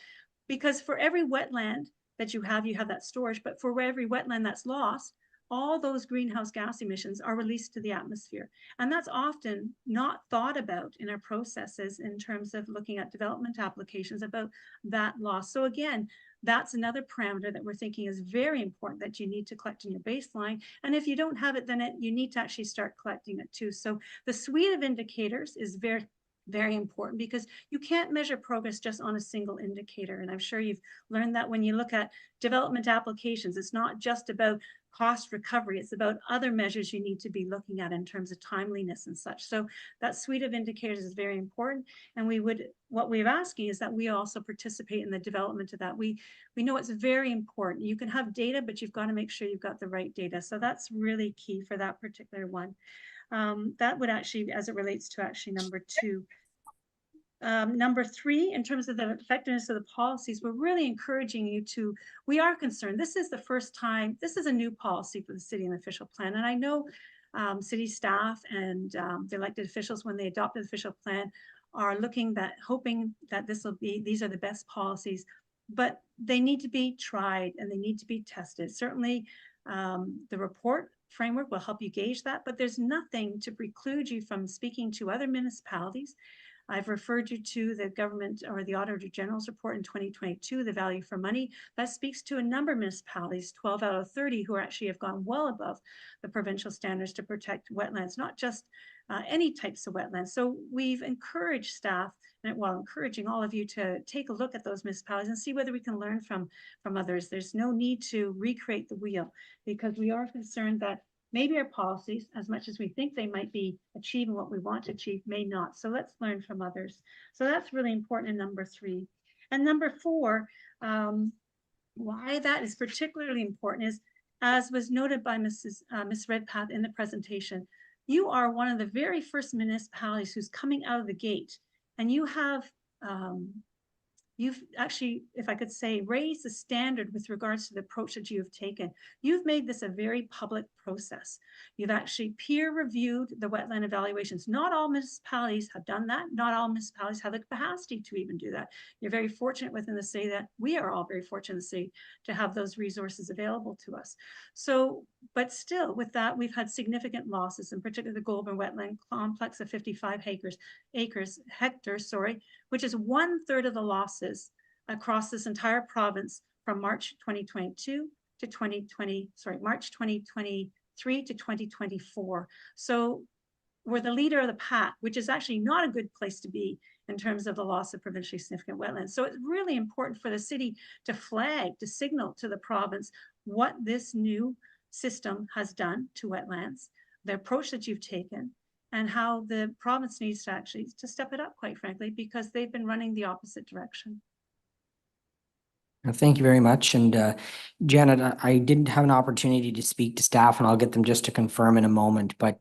K: Because for every wetland that you have that storage, but for every wetland that's lost, all those greenhouse gas emissions are released to the atmosphere. And that's often not thought about in our processes in terms of looking at development applications about that loss. So again, that's another parameter that we're thinking is very important that you need to collect in your baseline. And if you don't have it, then you need to actually start collecting it too. So the suite of indicators is very, very important, because you can't measure progress just on a single indicator. And I'm sure you've learned that when you look at development applications, it's not just about cost recovery, it's about other measures you need to be looking at in terms of timeliness and such. So that suite of indicators is very important. And what we're asking is that we also participate in the development of that. We know it's very important. You can have data, but you've got to make sure you've got the right data. So that's really key for that particular one. That would actually, as it relates to actually number two. Number three, in terms of the effectiveness of the policies, we're really encouraging you to, we are concerned. This is the first time, this is a new policy for the city and the official plan. And I know city staff and the elected officials, when they adopt the official plan, are hoping that these are the best policies, but they need to be tried and they need to be tested. Certainly the report framework will help you gauge that, but there's nothing to preclude you from speaking to other municipalities. I've referred you to the government or the Auditor General's report in 2022, the value for money. That speaks to a number of municipalities, 12 out of 30, who actually have gone well above the provincial standards to protect wetlands, not just any types of wetlands. So we've encouraged staff, while encouraging all of you to take a look at those municipalities and see whether we can learn from others. There's no need to recreate the wheel, because we are concerned that maybe our policies, as much as we think they might be achieving what we want to achieve, may not. So let's learn from others. So that's really important in number three. And number four, why that is particularly important is, as was noted by Ms. Redpath in the presentation, you are one of the very first municipalities who's coming out of the gate, and you have you've actually, if I could say, raised the standard with regards to the approach that you have taken. You've made this a very public process. You've actually peer reviewed the wetland evaluations. Not all municipalities have done that. Not all municipalities have the capacity to even do that. You're very fortunate within the city that we are all very fortunate in the city to have those resources available to us. So, but still with that, we've had significant losses, in particular the Goulburn wetland complex of 55 hectares, which is 1/3 of the losses across this entire province from March 2022 to March 2023 to 2024. So we're the leader of the pack, which is actually not a good place to be in terms of the loss of provincially significant wetlands. So it's really important for the city to flag, to signal to the province what this new system has done to wetlands, the approach that you've taken, and how the province needs to actually to step it up, quite frankly, because they've been running the opposite direction.
C: Thank you very much. And Janet, I didn't have an opportunity to speak to staff, and I'll get them just to confirm in a moment, but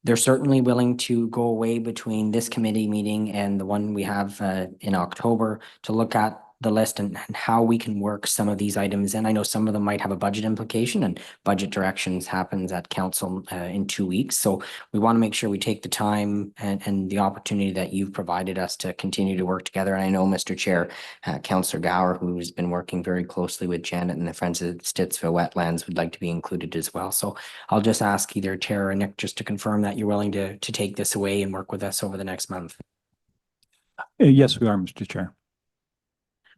C: they're certainly willing to go away between this committee meeting and the one we have in October to look at the list and how we can work some of these items in. I know some of them might have a budget implication, and budget directions happens at council in 2 weeks. So we want to make sure we take the time and the opportunity that you've provided us to continue to work together. And I know, Mr. Chair, Councillor Gower, who's been working very closely with Janet and the Friends of Stittsville Wetlands, would like to be included as well. So I'll just ask either Tara or Nick just to confirm that you're willing to take this away and work with us over the next month.
L: Yes, we are, Mr. Chair.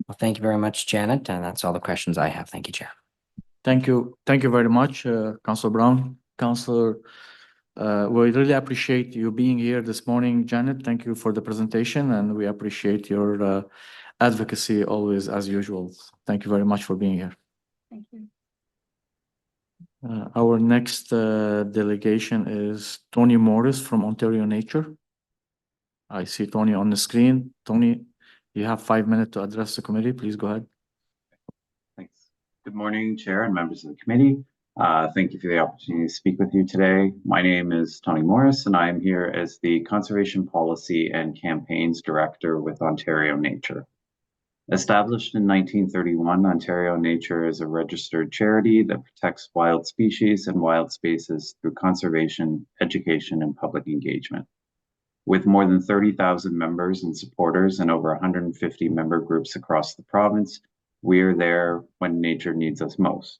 C: Well, thank you very much, Janet. And that's all the questions I have. Thank you, Chair.
A: Thank you. Thank you very much, Councillor Brown. Councillor, we really appreciate you being here this morning, Janet. Thank you for the presentation, and we appreciate your advocacy always, as usual. Thank you very much for being here.
K: Thank you.
A: Our next delegation is Tony Morris from Ontario Nature. I see Tony on the screen. Tony, you have 5 minutes to address the committee. Please go ahead.
M: Thanks. Good morning, Chair and members of the committee. Thank you for the opportunity to speak with you today. My name is Tony Morris, and I am here as the Conservation Policy and Campaigns Director with Ontario Nature. Established in 1931, Ontario Nature is a registered charity that protects wild species and wild spaces through conservation, education, and public engagement. With more than 30,000 members and supporters and over 150 member groups across the province, we are there when nature needs us most.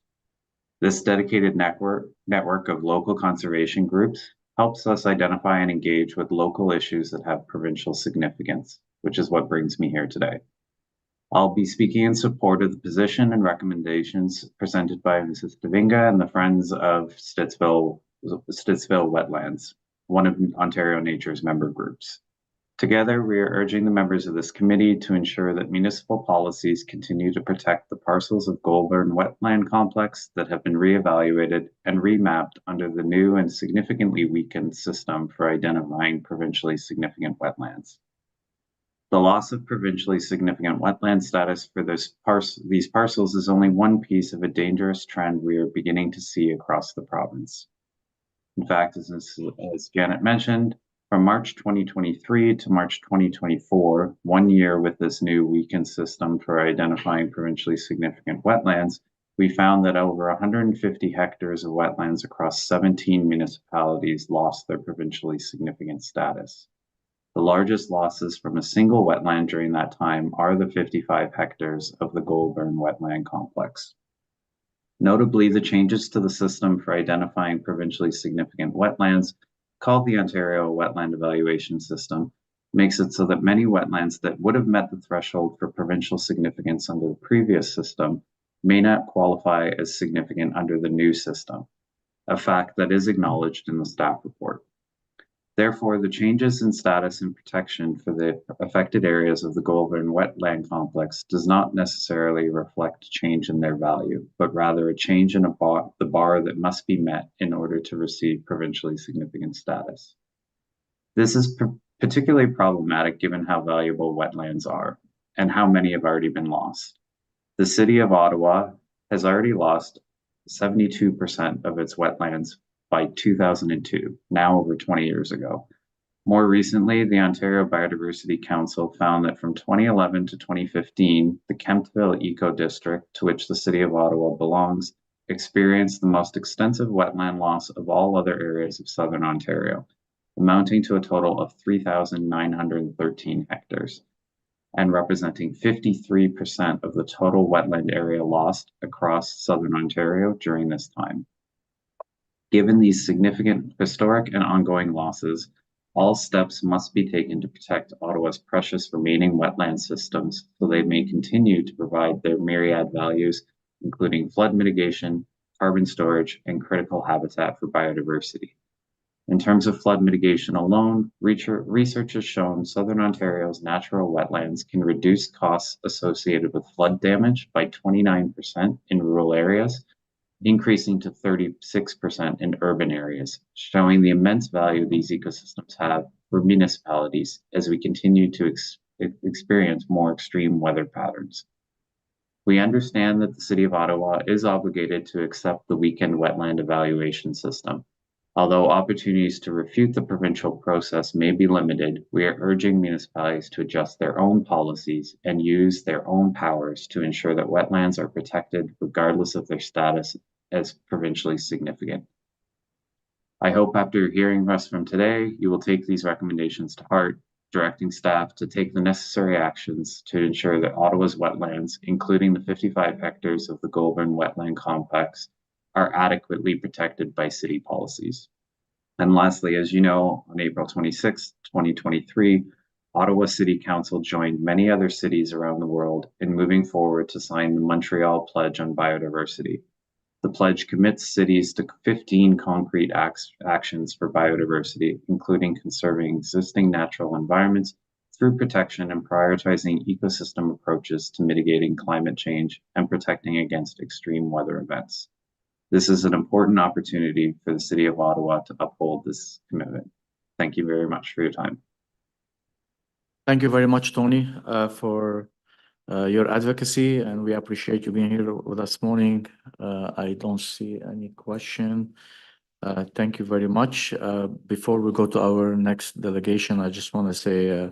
M: This dedicated network of local conservation groups helps us identify and engage with local issues that have provincial significance, which is what brings me here today. I'll be speaking in support of the position and recommendations presented by Mrs. Davinga and the Friends of Stittsville Wetlands, one of Ontario Nature's member groups. Together, we are urging the members of this committee to ensure that municipal policies continue to protect the parcels of Goulburn Wetland Complex that have been reevaluated and remapped under the new and significantly weakened system for identifying provincially significant wetlands. The loss of provincially significant wetland status for these parcels is only one piece of a dangerous trend we are beginning to see across the province. In fact, as Janet mentioned, from March 2023 to March 2024, 1 year with this new weakened system for identifying provincially significant wetlands, we found that over 150 hectares of wetlands across 17 municipalities lost their provincially significant status. The largest losses from a single wetland during that time are the 55 hectares of the Goulburn Wetland Complex. Notably, the changes to the system for identifying provincially significant wetlands, called the Ontario Wetland Evaluation System, makes it so that many wetlands that would have met the threshold for provincial significance under the previous system may not qualify as significant under the new system, a fact that is acknowledged in the staff report. Therefore, the changes in status and protection for the affected areas of the Goulburn Wetland Complex does not necessarily reflect change in their value, but rather a change in the bar that must be met in order to receive provincially significant status. This is particularly problematic given how valuable wetlands are and how many have already been lost. The City of Ottawa has already lost 72% of its wetlands by 2002, now over 20 years ago. More recently, the Ontario Biodiversity Council found that from 2011 to 2015, the Kemptville Eco District, to which the City of Ottawa belongs, experienced the most extensive wetland loss of all other areas of Southern Ontario, amounting to a total of 3,913 hectares, and representing 53% of the total wetland area lost across Southern Ontario during this time. Given these significant historic and ongoing losses, all steps must be taken to protect Ottawa's precious remaining wetland systems so they may continue to provide their myriad values, including flood mitigation, carbon storage, and critical habitat for biodiversity. In terms of flood mitigation alone, research has shown Southern Ontario's natural wetlands can reduce costs associated with flood damage by 29% in rural areas, increasing to 36% in urban areas, showing the immense value these ecosystems have for municipalities as we continue to experience more extreme weather patterns. We understand that the City of Ottawa is obligated to accept the weekend wetland evaluation system. Although opportunities to refute the provincial process may be limited, we are urging municipalities to adjust their own policies and use their own powers to ensure that wetlands are protected regardless of their status as provincially significant. I hope after hearing us from today, you will take these recommendations to heart, directing staff to take the necessary actions to ensure that Ottawa's wetlands, including the 55 hectares of the Goulburn Wetland Complex, are adequately protected by city policies. And lastly, as you know, on April 26, 2023, Ottawa City Council joined many other cities around the world in moving forward to sign the Montreal Pledge on Biodiversity. The pledge commits cities to 15 concrete actions for biodiversity, including conserving existing natural environments through protection and prioritizing ecosystem approaches to mitigating climate change and protecting against extreme weather events. This is an important opportunity for the City of Ottawa to uphold this commitment. Thank you very much for your time.
A: Thank you very much, Tony, for your advocacy, and we appreciate you being here with us this morning. I don't see any question. Thank you very much. Before we go to our next delegation, I just want to say,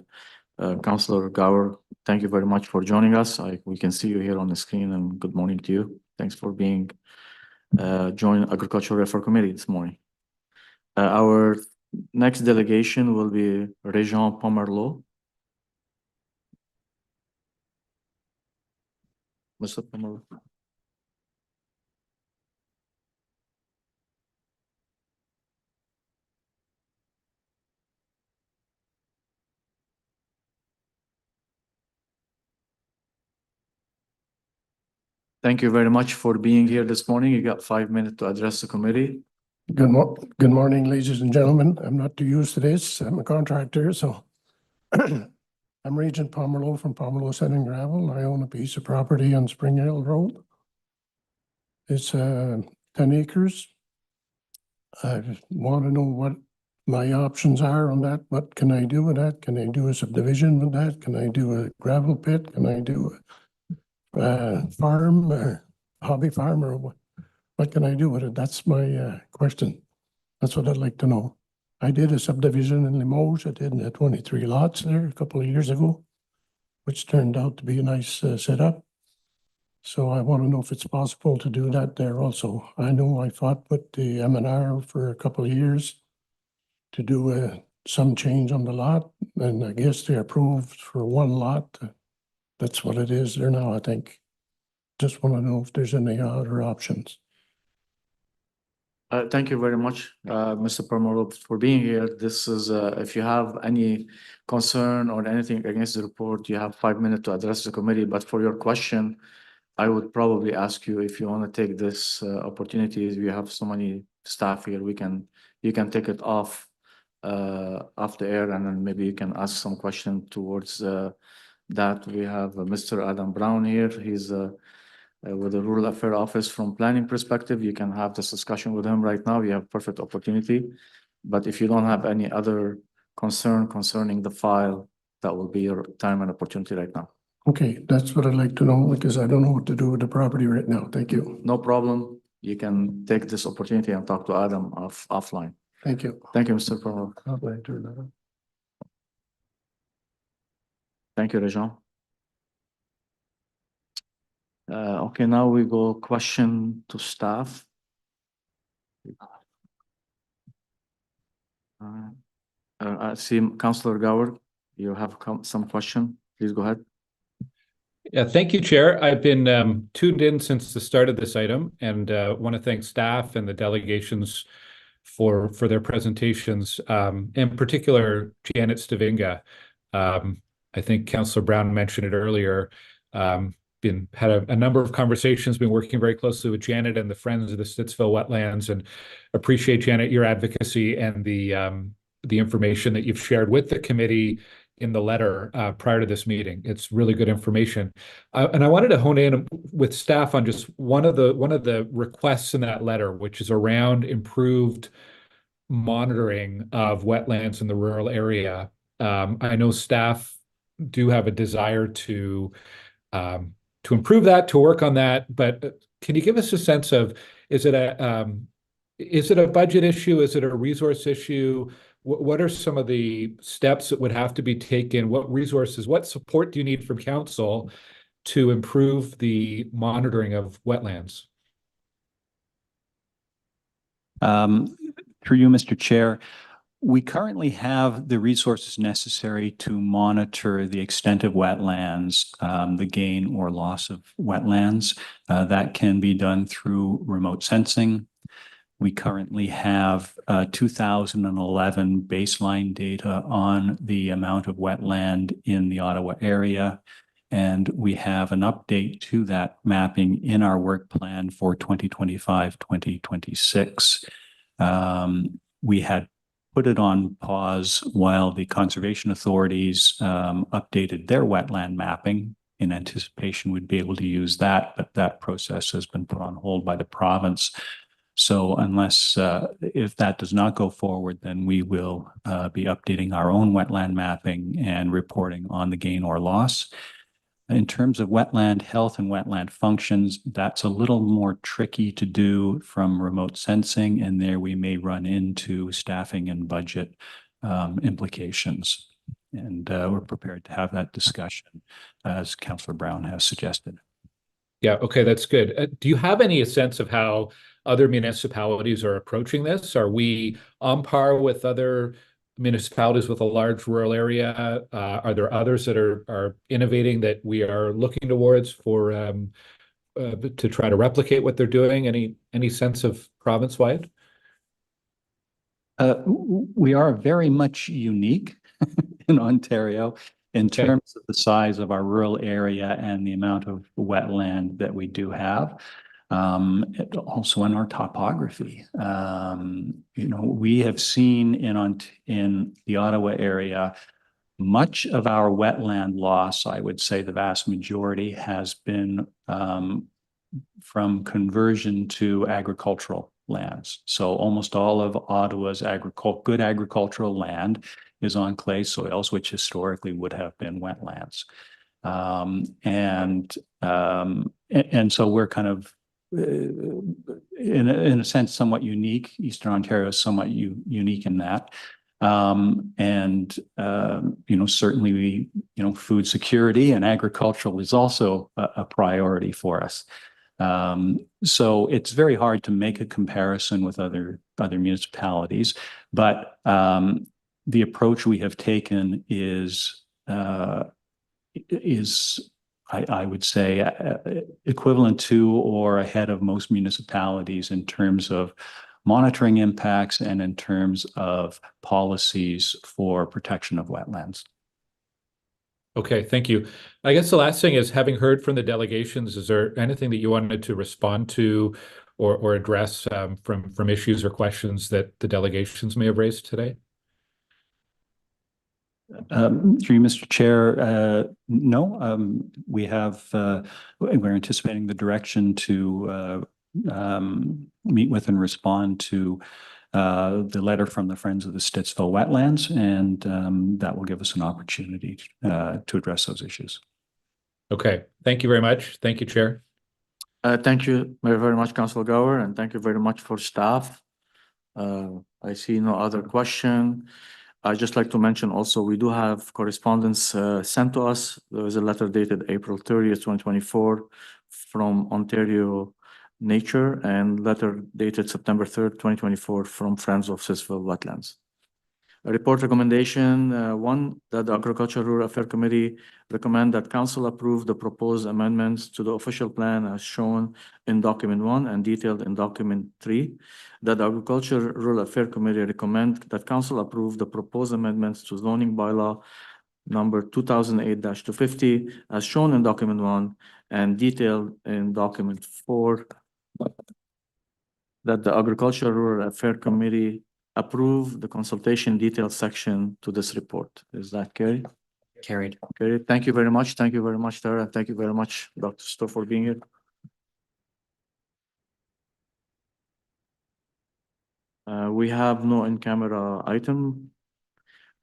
A: Councillor Gower, thank you very much for joining us. We can see you here on the screen, and good morning to you. Thanks for being joining Agricultural Reform Committee this morning. Our next delegation will be Réjean Pomerleau. Mr. Pomerleau. Thank you very much for being here this morning. You got 5 minutes to address the committee.
N: Good morning, ladies and gentlemen. I'm not too used to this. I'm a contractor, so I'm Regent Pomerleau from Pomerleau Sand and Gravel. I own a piece of property on Spring Hill Road. It's 10 acres. I want to know what my options are on that. What can I do with that? Can I do a subdivision with that? Can I do a gravel pit? Can I do a farm or hobby farm, or what can I do with it? That's my question. That's what I'd like to know. I did a subdivision in Limoges. I did 23 lots there a couple of years ago, which turned out to be a nice setup. So I want to know if it's possible to do that there also. I know I fought with the M&R for a couple of years to do some change on the lot, and I guess they approved for one lot. That's what it is there now, I think. Just want to know if there's any other options.
A: Thank you very much, Mr. Pomerleau, for being here. This is, if you have any concern or anything against the report, you have 5 minutes to address the committee. But for your question, I would probably ask you if you want to take this opportunity. We have so many staff here. You can take it off the air, and then maybe you can ask some question towards that. We have Mr. Adam Brown here. He's with the Rural Affairs Office from planning perspective. You can have this discussion with him right now. You have perfect opportunity. But if you don't have any other concern concerning the file, that will be your time and opportunity right now.
N: Okay, that's what I'd like to know, because I don't know what to do with the property right now. Thank you.
A: No problem. You can take this opportunity and talk to Adam offline.
N: Thank you.
A: Thank you, Mr. Pomerleau.
N: I'd like to turn that on.
A: Thank you, Réjean. Okay, now we go question to staff. I see Councillor Gower, you have some question. Please go ahead.
O: Yeah, thank you, Chair. I've been tuned in since the start of this item, and want to thank staff and the delegations for their presentations, in particular, Janet Stavinga. I think Councillor Brown mentioned it earlier. had a number of conversations, been working very closely with Janet and the Friends of the Stittsville Wetlands, and appreciate, Janet, your advocacy and the information that you've shared with the committee in the letter prior to this meeting. It's really good information. And I wanted to hone in with staff on just one of the requests in that letter, which is around improved monitoring of wetlands in the rural area. I know staff do have a desire to improve that, to work on that, but can you give us a sense of, is it a budget issue? Is it a resource issue? What are some of the steps that would have to be taken? What resources, what support do you need from council to improve the monitoring of wetlands?
L: Through you, Mr. Chair, we currently have the resources necessary to monitor the extent of wetlands, the gain or loss of wetlands. That can be done through remote sensing. We currently have 2011 baseline data on the amount of wetland in the Ottawa area, and we have an update to that mapping in our work plan for 2025-2026. We had put it on pause while the conservation authorities updated their wetland mapping in anticipation we'd be able to use that, but that process has been put on hold by the province. So unless, if that does not go forward, then we will be updating our own wetland mapping and reporting on the gain or loss. In terms of wetland health and wetland functions, that's a little more tricky to do from remote sensing, and there we may run into staffing and budget implications. And we're prepared to have that discussion, as Councillor Brown has suggested.
O: Yeah, okay, that's good. Do you have any sense of how other municipalities are approaching this? Are we on par with other municipalities with a large rural area? Are there others that are innovating that we are looking towards for to try to replicate what they're doing? Any sense of province-wide?
L: We are very much unique in Ontario in
O: Okay.
L: terms of the size of our rural area and the amount of wetland that we do have. Also in our topography. We have seen in the Ottawa area, much of our wetland loss, I would say the vast majority, has been from conversion to agricultural lands. So almost all of Ottawa's good agricultural land is on clay soils, which historically would have been wetlands. And so we're kind of, in a sense, somewhat unique. Eastern Ontario is somewhat unique in that. Certainly food security and agricultural is also a priority for us. So it's very hard to make a comparison with other municipalities, but the approach we have taken is I would say equivalent to or ahead of most municipalities in terms of monitoring impacts and in terms of policies for protection of wetlands.
O: Okay, thank you. I guess the last thing is, having heard from the delegations, is there anything that you wanted to respond to or address from issues or questions that the delegations may have raised today?
L: Through you, Mr. Chair, no, we're anticipating the direction to meet with and respond to the letter from the Friends of the Stittsville Wetlands, and that will give us an opportunity to address those issues.
O: Okay, thank you very much. Thank you, Chair.
A: Thank you very much, Councillor Gower, and thank you very much for staff. I see no other question. I'd just like to mention also, we do have correspondence sent to us. There is a letter dated April 30th, 2024 from Ontario Nature, and letter dated September 3rd, 2024 from Friends of Stittsville Wetlands. A report recommendation, one, that the Agriculture Rural Affairs Committee recommend that Council approve the proposed amendments to the official plan as shown in document 1 and detailed in document 3. That the Agriculture Rural Affairs Committee recommend that Council approve the proposed amendments to zoning bylaw number 2008-250 as shown in document 1 and detailed in document 4 that the Agricultural Rural Affairs Committee approve the consultation detail section to this report. Is that carried?
C: Carried.
A: Carried. Thank you very much. Thank you very much, Tara. Thank you very much, Dr. Stowe, for being here. We have no in-camera item.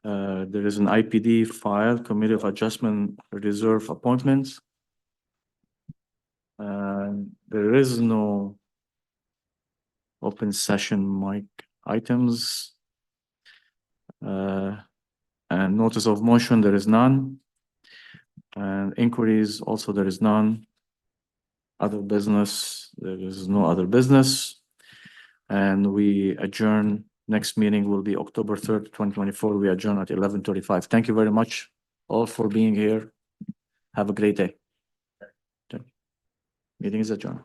A: There is an IPD file, Committee of Adjustment Reserve Appointments. There is no open session mic items. And notice of motion, there is none. And inquiries, also there is none. Other business, there is no other business. And we adjourn. Next meeting will be October 3rd, 2024. We adjourn at 11:35. Thank you very much all for being here. Have a great day. Meeting is adjourned.